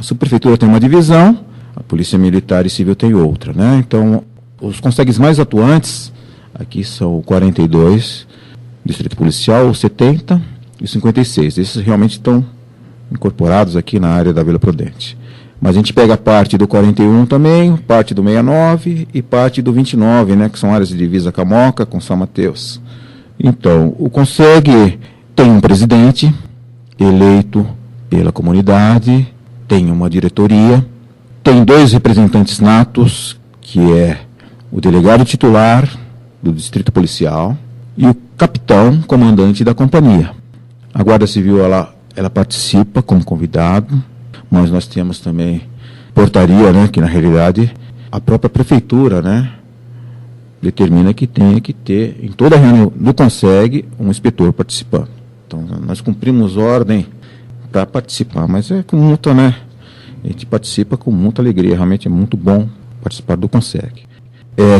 subprefeitura tem uma divisão, a Polícia Militar e Civil tem outra, né? Então, os CONSEGs mais atuantes, aqui são o 42, Distrito Policial, o 70 e o 56. Esses realmente estão incorporados aqui na área da Vila Prudente. Mas a gente pega parte do 41 também, parte do 69 e parte do 29, né, que são áreas de divisa com a Moca, com São Mateus. Então, o CONSEG tem um presidente eleito pela comunidade, tem uma diretoria, tem 2 representantes natos, que é o delegado titular do distrito policial e o capitão comandante da companhia. A Guarda Civil, ela participa como convidado, mas nós temos também portaria, né, que na realidade a própria prefeitura, né, determina que tem que ter, em toda reunião do CONSEG, um inspetor participando. Então, nós cumprimos ordem para participar, mas é com muita, né? A gente participa com muita alegria, realmente é muito bom participar do CONSEG.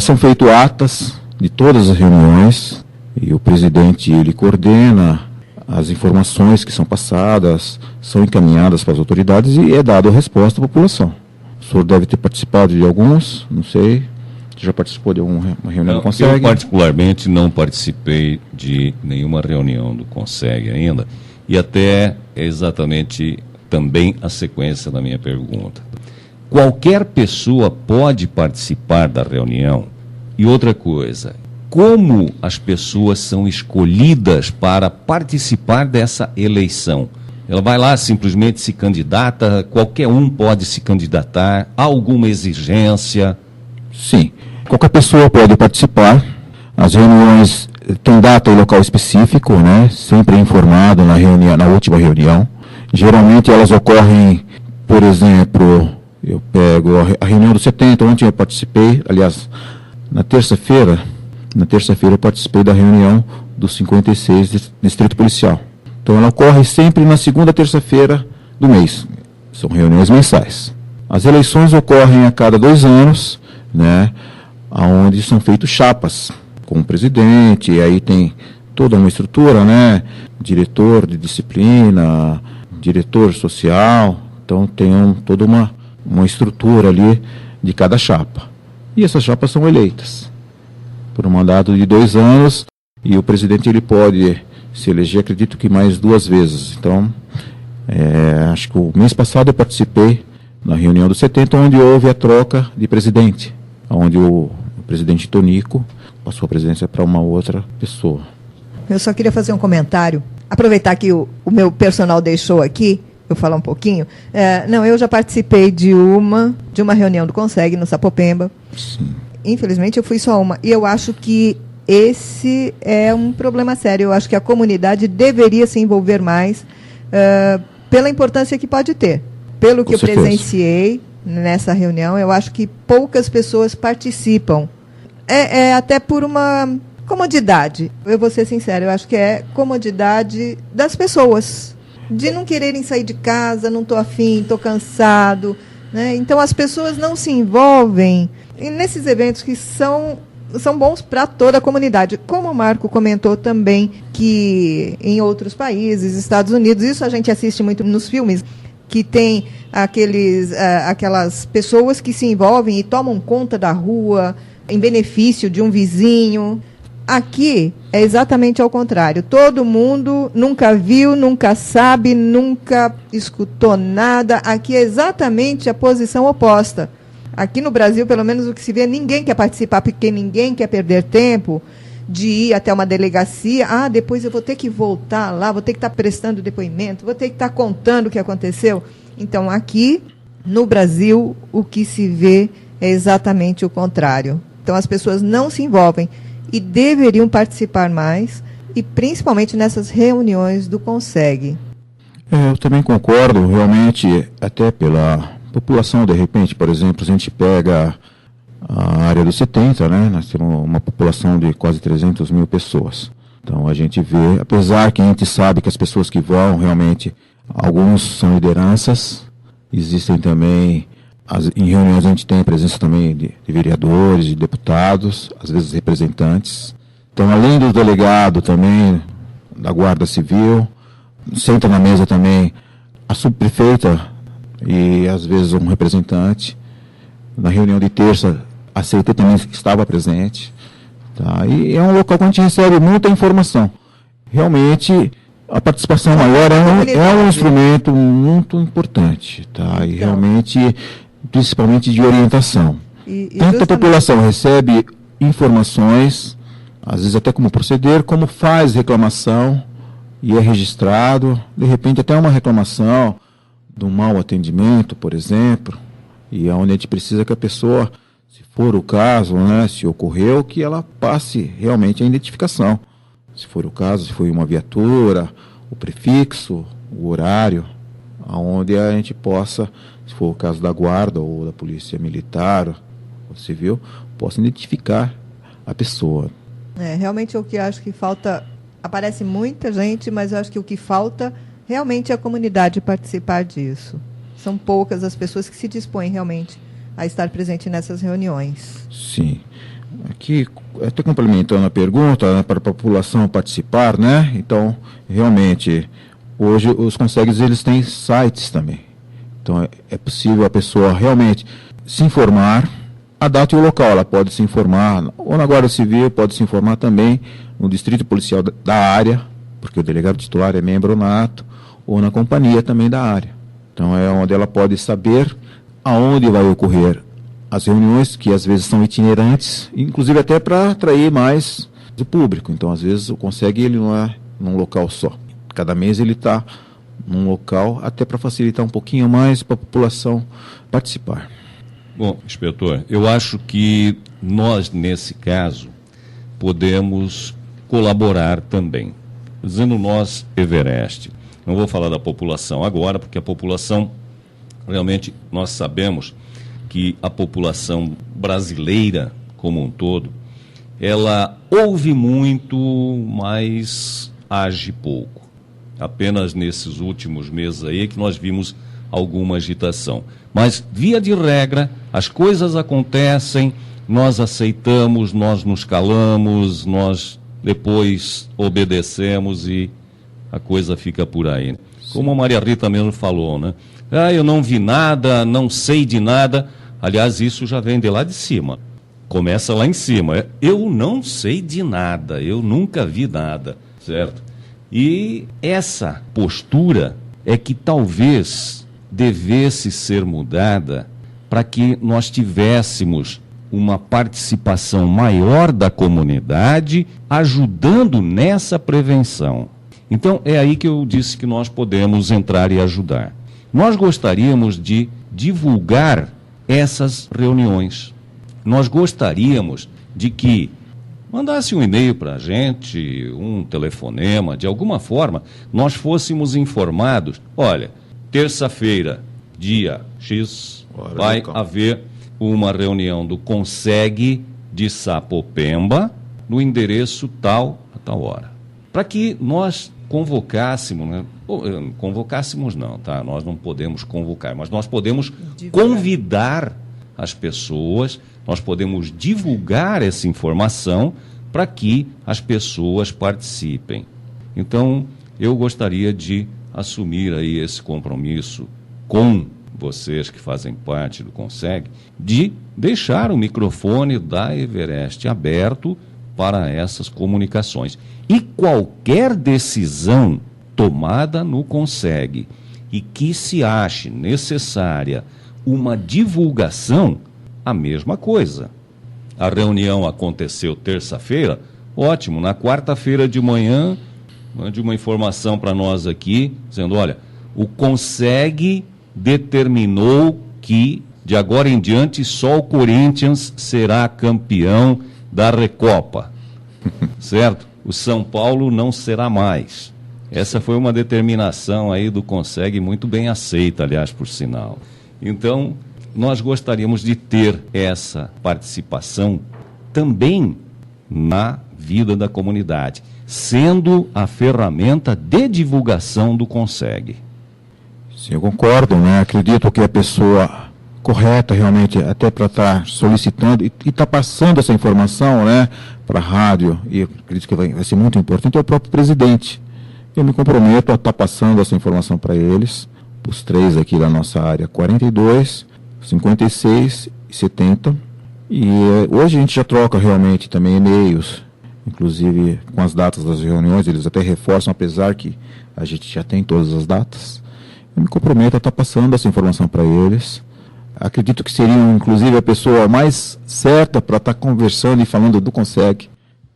São feitas atas de todas as reuniões e o presidente ele coordena as informações que são passadas, são encaminhadas para as autoridades e é dada a resposta à população. O senhor deve ter participado de alguns, não sei, já participou de alguma reunião do CONSEG? Eu particularmente não participei de nenhuma reunião do CONSEG ainda e até é exatamente também a sequência da minha pergunta. Qualquer pessoa pode participar da reunião? E outra coisa, como as pessoas são escolhidas para participar dessa eleição? Ela vai lá, simplesmente se candidata, qualquer um pode se candidatar, há alguma exigência? Sim, qualquer pessoa pode participar. As reuniões têm data e local específico, né? Sempre informado na última reunião. Geralmente elas ocorrem, por exemplo, eu pego a reunião do 70, ontem eu participei, aliás, na terça-feira eu participei da reunião do 56 Distrito Policial. Então ela ocorre sempre na segunda terça-feira do mês. São reuniões mensais. As eleições ocorrem a cada 2 anos, né? Onde são feitos chapas com o presidente, e aí tem toda uma estrutura, né? Diretor de disciplina, diretor social, então tem toda uma estrutura ali de cada chapa. E essas chapas são eleitas por um mandato de 2 anos e o presidente ele pode se eleger, acredito que mais 2 vezes. Então, acho que o mês passado eu participei na reunião do 70, onde houve a troca de presidente, onde o presidente Tonico passou a presidência para uma outra pessoa. Eu só queria fazer um comentário. Aproveitar que o meu personal deixou aqui, eu falar um pouquinho. Eu já participei de uma reunião do CONSEG no Sapopemba. Sim. Infelizmente, eu fui só uma. E eu acho que esse é um problema sério. Eu acho que a comunidade deveria se envolver mais pela importância que pode ter. Pelo que eu presenciei nessa reunião, eu acho que poucas pessoas participam. Até por uma comodidade. Eu vou ser sincera, eu acho que é comodidade das pessoas. De não quererem sair de casa, não estou afim, estou cansado. Né? Então, as pessoas não se envolvem nesses eventos que são bons para toda a comunidade. Como o Marco comentou também, que em outros países, Estados Unidos, isso a gente assiste muito nos filmes, que tem aquelas pessoas que se envolvem e tomam conta da rua em benefício de um vizinho. Aqui é exatamente ao contrário. Todo mundo nunca viu, nunca sabe, nunca escutou nada. Aqui é exatamente a posição oposta. Aqui no Brasil, pelo menos o que se vê, ninguém quer participar, porque ninguém quer perder tempo de ir até uma delegacia. Depois eu vou ter que voltar lá, vou ter que estar prestando depoimento, vou ter que estar contando o que aconteceu. Então, aqui no Brasil, o que se vê é exatamente o contrário. Então, as pessoas não se envolvem e deveriam participar mais, e principalmente nessas reuniões do CONSEG. Eu também concordo, realmente, até pela população, de repente, por exemplo, se a gente pega a área dos 70, né, nós temos uma população de quase 300 mil pessoas. Então, a gente vê, apesar que a gente sabe que as pessoas que vão, realmente, alguns são lideranças, existem também... Em reuniões a gente tem a presença também de vereadores, de deputados, às vezes representantes. Então, além do delegado também, da Guarda Civil, senta na mesa também a subprefeita e às vezes um representante. Na reunião de terça, a CET também estava presente. Tá? E é um local que a gente recebe muita informação. Realmente, a participação maior é um instrumento muito importante. Tá? E realmente... principalmente de orientação. Tanto a população recebe informações, às vezes até como proceder, como faz reclamação e é registrado, de repente até uma reclamação de um mau atendimento, por exemplo, e é onde a gente precisa que a pessoa, se for o caso, né, se ocorreu, que ela passe realmente a identificação. Se for o caso, se foi uma viatura, o prefixo, o horário, aonde a gente possa, se for o caso da guarda ou da polícia militar ou civil, possa identificar a pessoa. Realmente o que acho que falta, aparece muita gente, mas eu acho que o que falta realmente a comunidade participar disso. São poucas as pessoas que se dispõem realmente a estar presente nessas reuniões. Sim. Aqui, até complementando a pergunta, né, para a população participar, né? Então, realmente, hoje os consegues, eles têm sites também. Então, é possível a pessoa realmente se informar, a data e o local. Ela pode se informar, ou na Guarda Civil, pode se informar também no Distrito Policial da área, porque o delegado titular é membro nato, ou na companhia também da área. Então, é onde ela pode saber aonde vai ocorrer as reuniões, que às vezes são itinerantes, inclusive até para atrair mais o público. Então, às vezes, o CONSEG ele não é num local só. Cada mês ele está num local, até para facilitar um pouquinho mais para a população participar. Bom, inspetor, eu acho que nós, nesse caso, podemos colaborar também. Dizendo nós, Everest, não vou falar da população agora, porque a população, realmente, nós sabemos que a população brasileira, como um todo, ela ouve muito, mas age pouco. Apenas nesses últimos meses aí que nós vimos alguma agitação. Mas, via de regra, as coisas acontecem, nós aceitamos, nós nos calamos, nós depois obedecemos e a coisa fica por aí. Como a Maria Rita mesmo falou, né? Eu não vi nada, não sei de nada. Aliás, isso já vem de lá de cima. Começa lá em cima. Eu não sei de nada, eu nunca vi nada, certo? E essa postura é que talvez devesse ser mudada para que nós tivéssemos uma participação maior da comunidade ajudando nessa prevenção. Então, é aí que eu disse que nós podemos entrar e ajudar. Nós gostaríamos de divulgar essas reuniões. Nós gostaríamos de que mandasse um e-mail para a gente, um telefonema, de alguma forma, nós fôssemos informados. Olha, terça-feira, dia X, vai haver uma reunião do CONSEG de Sapopemba, no endereço tal, a tal hora. Para que nós convocássemos, né? Convocássemos não, tá? Nós não podemos convocar, mas nós podemos convidar as pessoas, nós podemos divulgar essa informação para que as pessoas participem. Então, eu gostaria de assumir aí esse compromisso com vocês que fazem parte do CONSEG, de deixar o microfone da Everest aberto para essas comunicações. E qualquer decisão tomada no CONSEG e que se ache necessária uma divulgação, a mesma coisa. A reunião aconteceu terça-feira, ótimo, na quarta-feira de manhã, mande uma informação para nós aqui, dizendo, olha, o CONSEG determinou que, de agora em diante, só o Corinthians será campeão da Recopa, certo? O São Paulo não será mais. Essa foi uma determinação aí do CONSEG, muito bem aceita, aliás, por sinal. Então, nós gostaríamos de ter essa participação também na vida da comunidade, sendo a ferramenta de divulgação do CONSEG. Sim, eu concordo, né? Acredito que a pessoa correta realmente, até para estar solicitando e estar passando essa informação, né, para a rádio, e eu acredito que vai ser muito importante, é o próprio presidente. Eu me comprometo a estar passando essa informação para eles, os três aqui da nossa área, 42, 56 e 70. E hoje a gente já troca realmente também e-mails, inclusive com as datas das reuniões, eles até reforçam, apesar que a gente já tem todas as datas. Eu me comprometo a estar passando essa informação para eles. Acredito que seriam, inclusive, a pessoa mais certa para estar conversando e falando do CONSEG,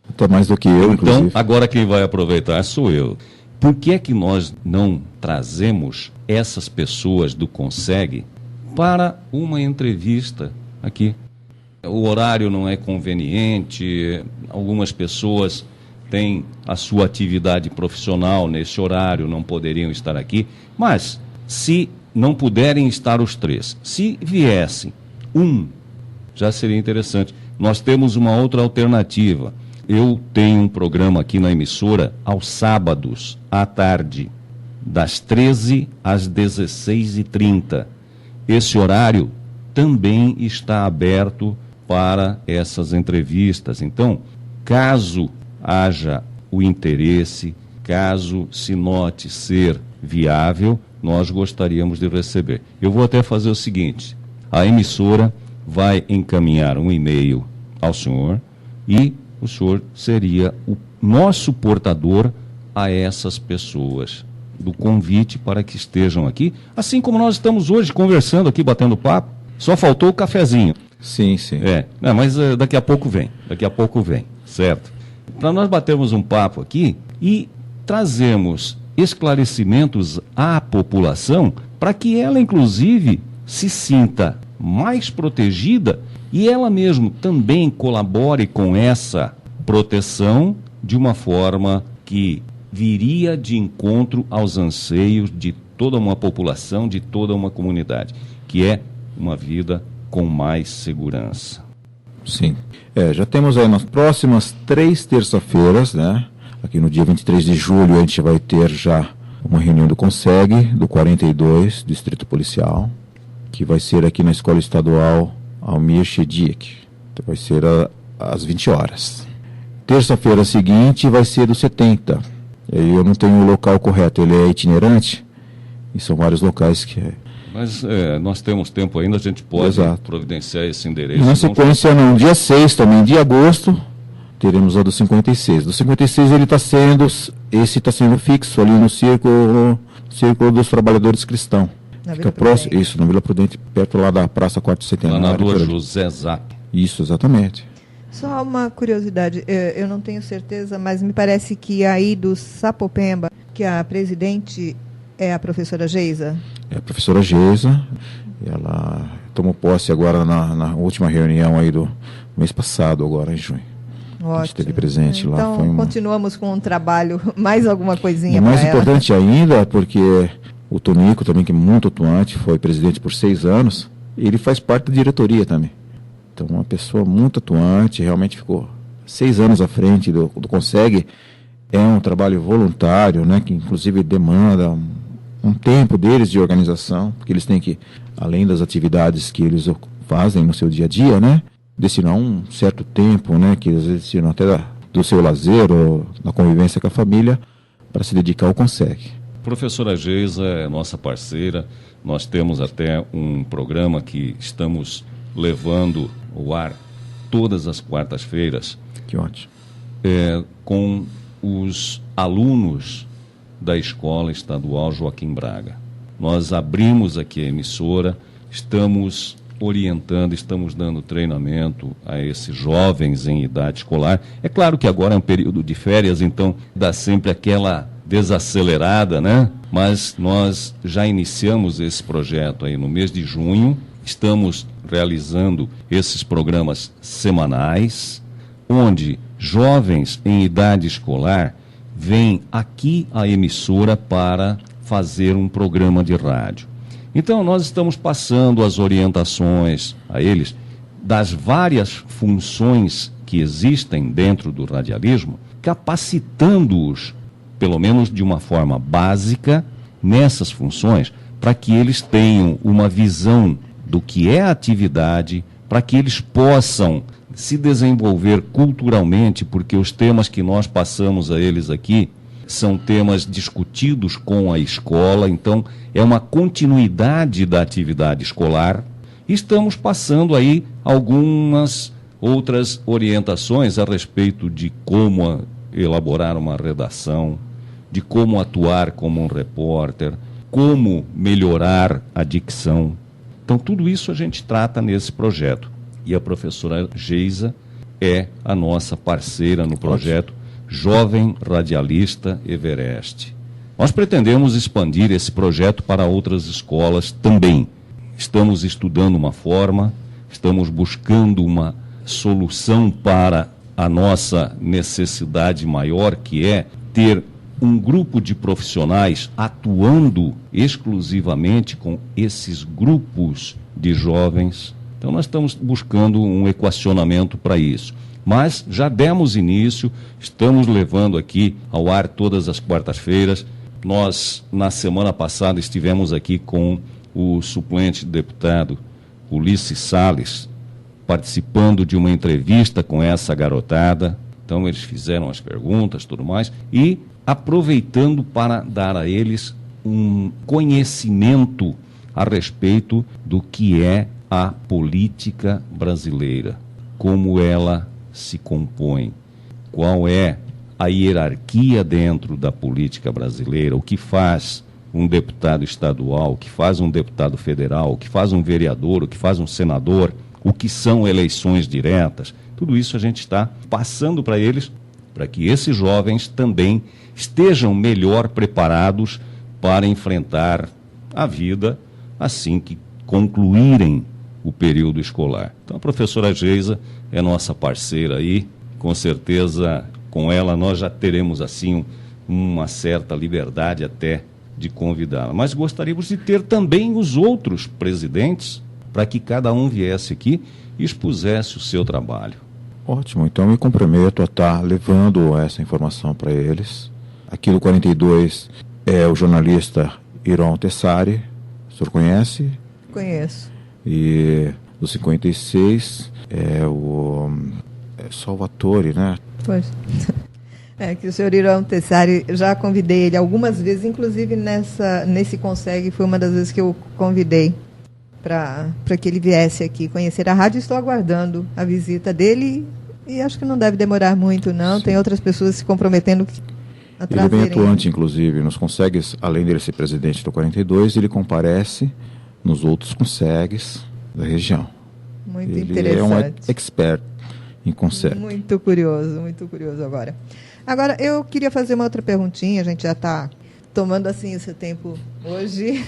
até mais do que eu, inclusive. Então, agora quem vai aproveitar sou eu. Por que é que nós não trazemos essas pessoas do CONSEG para uma entrevista aqui? O horário não é conveniente, algumas pessoas têm a sua atividade profissional nesse horário, não poderiam estar aqui, mas se não puderem estar os três, se viessem já seria interessante. Nós temos uma outra alternativa. Eu tenho um programa aqui na emissora aos sábados, à tarde, das 13 às 16h30. Esse horário também está aberto para essas entrevistas. Então, caso haja o interesse, caso se note ser viável, nós gostaríamos de receber. Eu vou até fazer o seguinte: a emissora vai encaminhar um e-mail ao senhor e o senhor seria o nosso portador a essas pessoas do convite para que estejam aqui, assim como nós estamos hoje conversando aqui, batendo papo. Só faltou o cafezinho. Sim, sim. Mas daqui a pouco vem, certo? Para nós batermos um papo aqui e trazermos esclarecimentos à população para que ela, inclusive, se sinta mais protegida e ela mesma também colabore com essa proteção de uma forma que viria de encontro aos anseios de toda uma população, de toda uma comunidade, que é uma vida com mais segurança. Sim. Já temos aí nas próximas 3 terças-feiras, né? Aqui no dia 23 de julho a gente vai ter já uma reunião do CONSEG, do 42, Distrito Policial, que vai ser aqui na Escola Estadual Almir Shediek. Então vai ser às 20 horas. Terça-feira seguinte vai ser do 70. E aí eu não tenho o local correto, ele é itinerante e são vários locais que é. Mas nós temos tempo ainda, a gente pode providenciar esse endereço. E na sequência, no dia 6 também, de agosto, teremos a do 56. Do 56 ele está sendo fixo ali no Círculo dos Trabalhadores Cristãos. Fica próximo, isso, na Vila Prudente, perto lá da Praça 4 de Setembro. Lá na rua José Zap. Isso, exatamente. Só uma curiosidade, eu não tenho certeza, mas me parece que aí do Sapopemba, que a presidente é a professora Geisa? É a professora Geisa, ela tomou posse agora na última reunião aí do mês passado, agora em junho. Ótimo. A gente esteve presente lá. Então, continuamos com um trabalho, mais alguma coisinha para ela. O mais importante ainda, porque o Tonico também, que é muito atuante, foi presidente por 6 anos, ele faz parte da diretoria também. Então, uma pessoa muito atuante, realmente ficou 6 anos à frente do CONSEG. É um trabalho voluntário, né, que inclusive demanda um tempo deles de organização, porque eles têm que, além das atividades que eles fazem no seu dia a dia, né, destinar um certo tempo, né, que às vezes destinam até do seu lazer ou da convivência com a família, para se dedicar ao CONSEG. Professora Geisa é nossa parceira, nós temos até um programa que estamos levando ao ar todas as quartas-feiras. Que ótimo. Com os alunos da Escola Estadual Joaquim Braga. Nós abrimos aqui a emissora, estamos orientando, estamos dando treinamento a esses jovens em idade escolar. É claro que agora é um período de férias, então dá sempre aquela desacelerada, né? Mas nós já iniciamos esse projeto aí no mês de junho, estamos realizando esses programas semanais, onde jovens em idade escolar vêm aqui à emissora para fazer um programa de rádio. Então, nós estamos passando as orientações a eles das várias funções que existem dentro do radialismo, capacitando-os, pelo menos de uma forma básica, nessas funções, para que eles tenham uma visão do que é a atividade, para que eles possam se desenvolver culturalmente, porque os temas que nós passamos a eles aqui são temas discutidos com a escola, então é uma continuidade da atividade escolar. Estamos passando aí algumas outras orientações a respeito de como elaborar uma redação, de como atuar como um repórter, como melhorar a dicção. Então, tudo isso a gente trata nesse projeto. E a professora Geisa é a nossa parceira no projeto Jovem Radialista Everest. Nós pretendemos expandir esse projeto para outras escolas também. Estamos estudando uma forma, estamos buscando uma solução para a nossa necessidade maior, que é ter um grupo de profissionais atuando exclusivamente com esses grupos de jovens. Então, nós estamos buscando um equacionamento para isso. Mas já demos início, estamos levando aqui ao ar todas as quartas-feiras Nós, na semana passada, estivemos aqui com o suplente deputado Ulisses Salles, participando de uma entrevista com essa garotada. Então, eles fizeram as perguntas, tudo mais, e aproveitando para dar a eles um conhecimento a respeito do que é a política brasileira, como ela se compõe, qual é a hierarquia dentro da política brasileira, o que faz um deputado estadual, o que faz um deputado federal, o que faz um vereador, o que faz um senador, o que são eleições diretas. Tudo isso a gente está passando para eles, para que esses jovens também estejam melhor preparados para enfrentar a vida assim que concluírem o período escolar. Então a professora Geisa é nossa parceira aí, com certeza com ela nós já teremos assim uma certa liberdade até de convidá-la. Mas gostaríamos de ter também os outros presidentes para que cada um viesse aqui e expusesse o seu trabalho. Ótimo, então eu me comprometo a estar levando essa informação para eles. Aqui no 42 é o jornalista Iron Tessari, o senhor conhece? Conheço. E do 56 é o Salvatore, né? Pois. É que o senhor Irão Tessari, já convidei ele algumas vezes, inclusive nesse Conseg, foi uma das vezes que eu convidei para que ele viesse aqui conhecer a rádio. Estou aguardando a visita dele e acho que não deve demorar muito, não. Sim. Tem outras pessoas se comprometendo a trazerem. Ele é bem atuante, inclusive, nos Consegues, além dele ser presidente do 42, ele comparece nos outros Consegues da região. Muito ele interessante. É um expert em Conseg. Muito curioso agora. Agora, eu queria fazer uma outra perguntinha, a gente já está tomando assim o seu tempo hoje.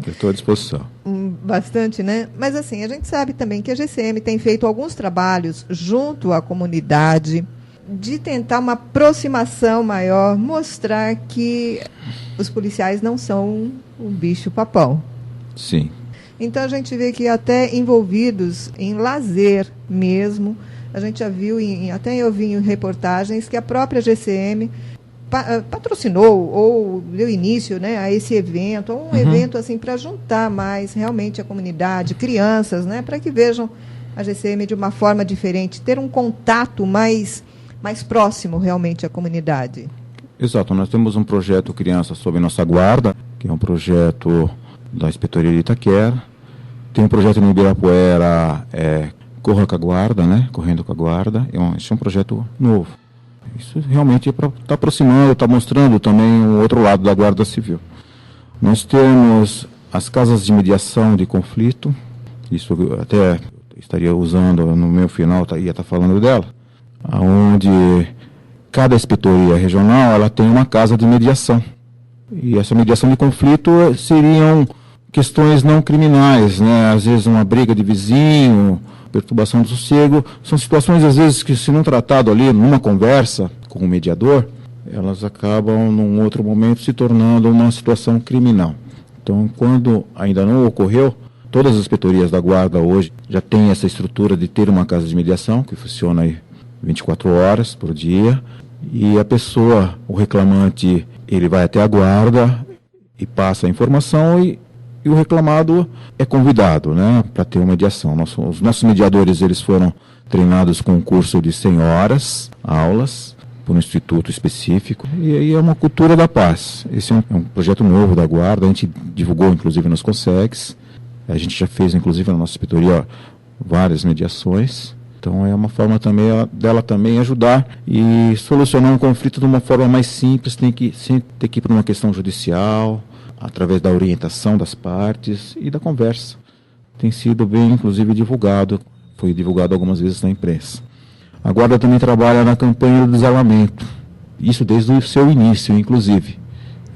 Eu estou à disposição. Bastante, né? Mas assim, a gente sabe também que a GCM tem feito alguns trabalhos junto à comunidade de tentar uma aproximação maior, mostrar que os policiais não são um bicho-papão. Sim. Então a gente vê que até envolvidos em lazer mesmo, a gente já viu, até eu vi em reportagens, que a própria GCM patrocinou ou deu início, né, a esse evento, a um evento assim para juntar mais realmente a comunidade, crianças, né, para que vejam a GCM de uma forma diferente, ter um contato mais próximo realmente à comunidade. Exato, nós temos um projeto Criança Sob Nossa Guarda, que é um projeto da Inspetoria de Itaquera. Tem um projeto no Ibirapuera, Corra com a Guarda, né? Correndo com a Guarda. Esse é um projeto novo. Isso realmente é para estar aproximando, estar mostrando também o outro lado da Guarda Civil. Nós temos as casas de mediação de conflito. Isso eu até estaria usando no meu final, ia estar falando dela. Onde cada inspetoria regional ela tem uma casa de mediação. E essa mediação de conflito seriam questões não criminais, né? Às vezes uma briga de vizinho, perturbação do sossego, são situações às vezes que, se não tratado ali numa conversa com o mediador, elas acabam num outro momento se tornando uma situação criminal. Então, quando ainda não ocorreu, todas as inspetorias da Guarda hoje já têm essa estrutura de ter uma casa de mediação que funciona aí 24 horas por dia, e a pessoa, o reclamante, ele vai até a Guarda e passa a informação e o reclamado é convidado, né, para ter uma mediação. Os nossos mediadores, eles foram treinados com um curso de 100 horas, aulas, por um instituto específico, e aí é uma cultura da paz. Esse é um projeto novo da Guarda, a gente divulgou inclusive nos Consegues, a gente já fez inclusive na nossa inspetoria várias mediações. Então é uma forma também dela também ajudar e solucionar um conflito de uma forma mais simples, sem ter que ir para uma questão judicial, através da orientação das partes e da conversa. Tem sido bem, inclusive, divulgado, foi divulgado algumas vezes na imprensa. A Guarda também trabalha na campanha do desarmamento, isso desde o seu início, inclusive.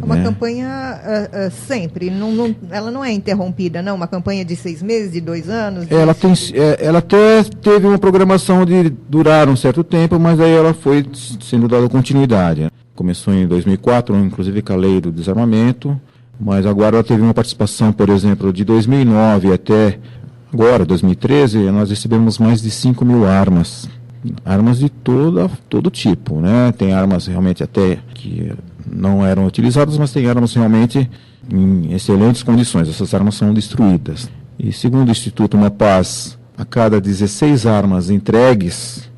É uma campanha sempre, ela não é interrompida, não? Uma campanha de 6 meses, de 2 anos? Ela até teve uma programação de durar um certo tempo, mas aí ela foi sendo dada continuidade. Começou em 2004, inclusive com a lei do desarmamento, mas agora ela teve uma participação, por exemplo, de 2009 até agora, 2013, nós recebemos mais de 5 mil armas. Armas de todo tipo, né? Tem armas realmente até que não eram utilizadas, mas tem armas realmente em excelentes condições. Essas armas são destruídas. E segundo o Instituto Mopaz, a cada 16 armas entregues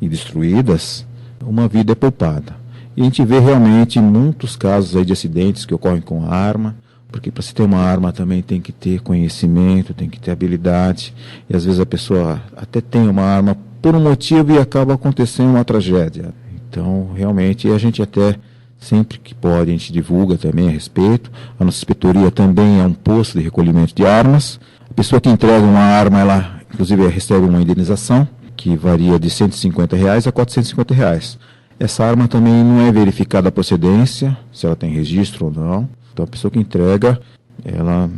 e destruídas, uma vida é poupada. E a gente vê realmente muitos casos aí de acidentes que ocorrem com a arma, porque para se ter uma arma também tem que ter conhecimento, tem que ter habilidade, e às vezes a pessoa até tem uma arma por um motivo e acaba acontecendo uma tragédia. Então, realmente, a gente até, sempre que pode, a gente divulga também a respeito. A nossa inspetoria também é um posto de recolhimento de armas. A pessoa que entrega uma arma, ela, inclusive, recebe uma indenização, que varia de R$ 150 a R$ 450. Essa arma também não é verificada a procedência, se ela tem registro ou não. Então, a pessoa que entrega, ela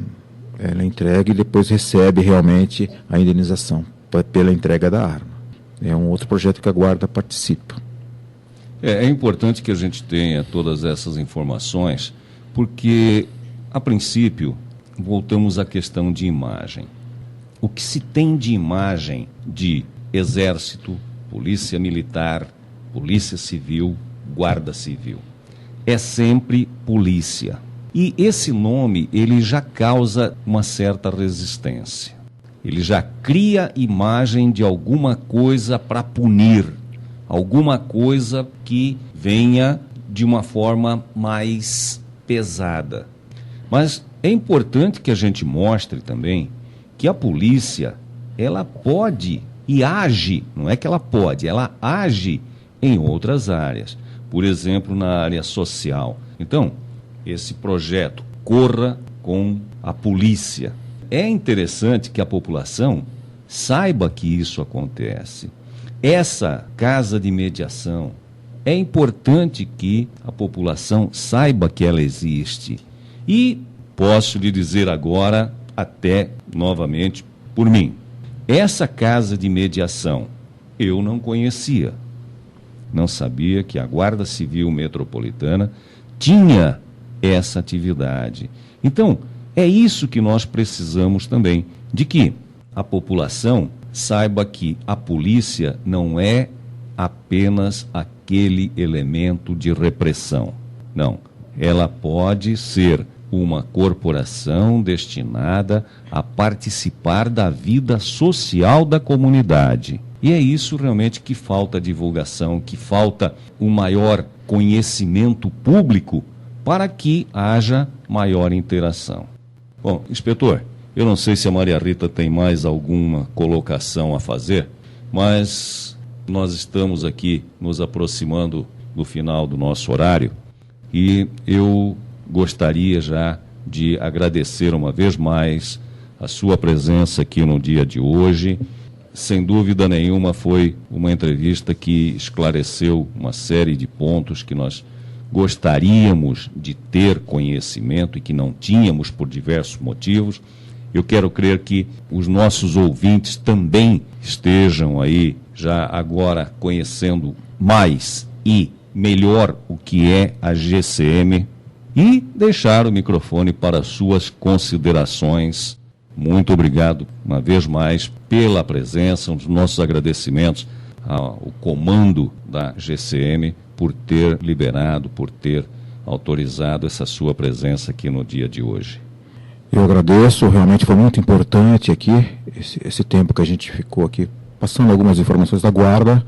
entrega e depois recebe realmente a indenização pela entrega da arma. É um outro projeto que a Guarda participa. É importante que a gente tenha todas essas informações, porque, a princípio, voltamos à questão de imagem. O que se tem de imagem de Exército, Polícia Militar, Polícia Civil, Guarda Civil? É sempre polícia. E esse nome, ele já causa uma certa resistência. Ele já cria imagem de alguma coisa para punir, alguma coisa que venha de uma forma mais pesada. Mas é importante que a gente mostre também que a polícia, ela pode e age, não é que ela pode, ela age em outras áreas. Por exemplo, na área social. Então, esse projeto Corra com a Polícia. É interessante que a população saiba que isso acontece. Essa casa de mediação, é importante que a população saiba que ela existe. E posso lhe dizer agora, até novamente por mim, essa casa de mediação eu não conhecia. Não sabia que a Guarda Civil Metropolitana tinha essa atividade. Então, é isso que nós precisamos também, de que a população saiba que a polícia não é apenas aquele elemento de repressão. Não, ela pode ser uma corporação destinada a participar da vida social da comunidade. E é isso realmente que falta divulgação, que falta um maior conhecimento público para que haja maior interação. Bom, inspetor, eu não sei se a Maria Rita tem mais alguma colocação a fazer, mas nós estamos aqui nos aproximando do final do nosso horário e eu gostaria já de agradecer uma vez mais a sua presença aqui no dia de hoje. Sem dúvida nenhuma foi uma entrevista que esclareceu uma série de pontos que nós gostaríamos de ter conhecimento e que não tínhamos por diversos motivos. Eu quero crer que os nossos ouvintes também estejam aí já agora conhecendo mais e melhor o que é a GCM e deixar o microfone para suas considerações. Muito obrigado uma vez mais pela presença, os nossos agradecimentos ao comando da GCM por ter liberado, por ter autorizado essa sua presença aqui no dia de hoje. Eu agradeço, realmente foi muito importante aqui, esse tempo que a gente ficou aqui passando algumas informações da Guarda.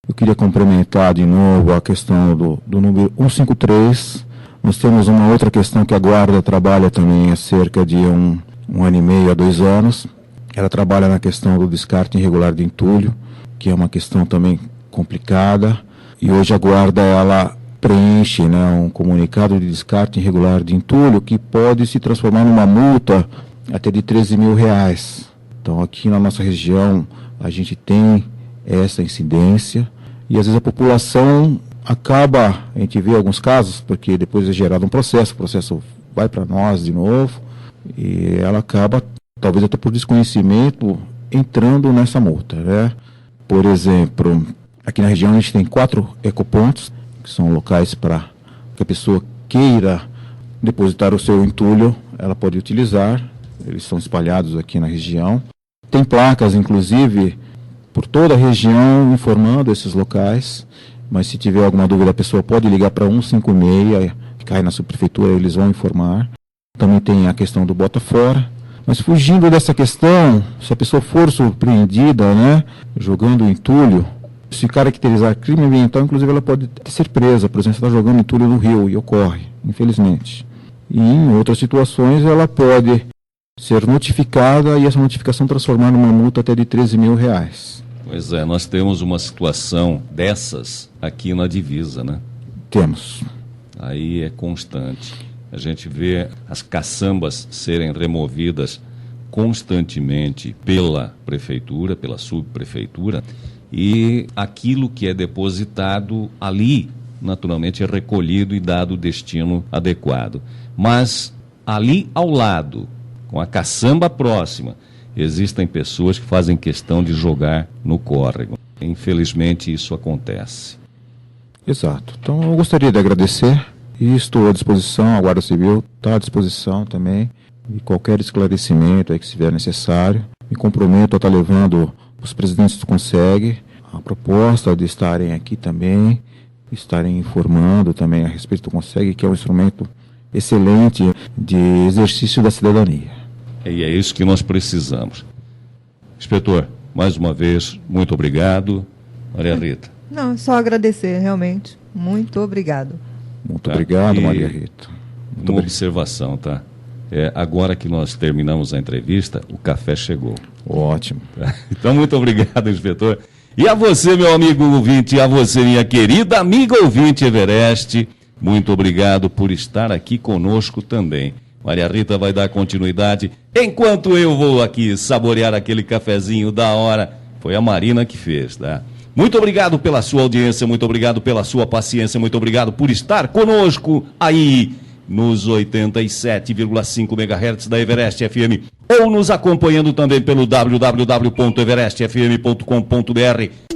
Eu queria complementar de novo a questão do número 153. Nós temos uma outra questão que a Guarda trabalha também há cerca de um ano e meio a 2 anos. Ela trabalha na questão do descarte irregular de entulho, que é uma questão também complicada. E hoje a Guarda, ela preenche, né, um comunicado de descarte irregular de entulho que pode se transformar numa multa até de R$13 mil. Então aqui na nossa região a gente tem essa incidência e às vezes a população acaba, a gente vê alguns casos, porque depois é gerado um processo, o processo vai para nós de novo e ela acaba, talvez até por desconhecimento, entrando nessa multa, né? Por exemplo, aqui na região a gente tem 4 ecopontos, que são locais para que a pessoa queira depositar o seu entulho, ela pode utilizar. Eles são espalhados aqui na região. Tem placas, inclusive, por toda a região, informando esses locais. Mas se tiver alguma dúvida, a pessoa pode ligar para 156 cai na subprefeitura, eles vão informar. Também tem a questão do bota fora. Mas fugindo dessa questão, se a pessoa for surpreendida, né, jogando entulho, se caracterizar crime ambiental, inclusive ela pode ser presa. Por exemplo, você está jogando entulho no rio e ocorre, infelizmente. E em outras situações ela pode ser notificada e essa notificação transformar numa multa até de R$13.000. Pois é, nós temos uma situação dessas aqui na divisa, né? Temos. Aí é constante. A gente vê as caçambas serem removidas constantemente pela prefeitura, pela subprefeitura, e aquilo que é depositado ali, naturalmente, é recolhido e dado o destino adequado. Mas ali ao lado, com a caçamba próxima, existem pessoas que fazem questão de jogar no córrego. Infelizmente, isso acontece. Exato. Então, eu gostaria de agradecer e estou à disposição, a Guarda Civil está à disposição também, e qualquer esclarecimento aí que estiver necessário. Me comprometo a estar levando os presidentes do Conseg a proposta de estarem aqui também, estarem informando também a respeito do Conseg, que é um instrumento excelente de exercício da cidadania. E é isso que nós precisamos. Inspetor, mais uma vez, muito obrigado. Maria Rita. Não, só agradecer, realmente. Muito obrigado. Muito obrigado, Maria Rita. Uma observação, tá? Agora que nós terminamos a entrevista, o café chegou. Ótimo. Então, muito obrigado, inspetor. E a você, meu amigo ouvinte, e a você, minha querida amiga ouvinte Everest, muito obrigado por estar aqui conosco também. Maria Rita vai dar continuidade, enquanto eu vou aqui saborear aquele cafezinho da hora. Foi a Marina que fez, tá? Muito obrigado pela sua audiência, muito obrigado pela sua paciência, muito obrigado por estar conosco aí nos 87,5 MHz da Everest FM, ou nos acompanhando também pelo www.everestfm.com.br.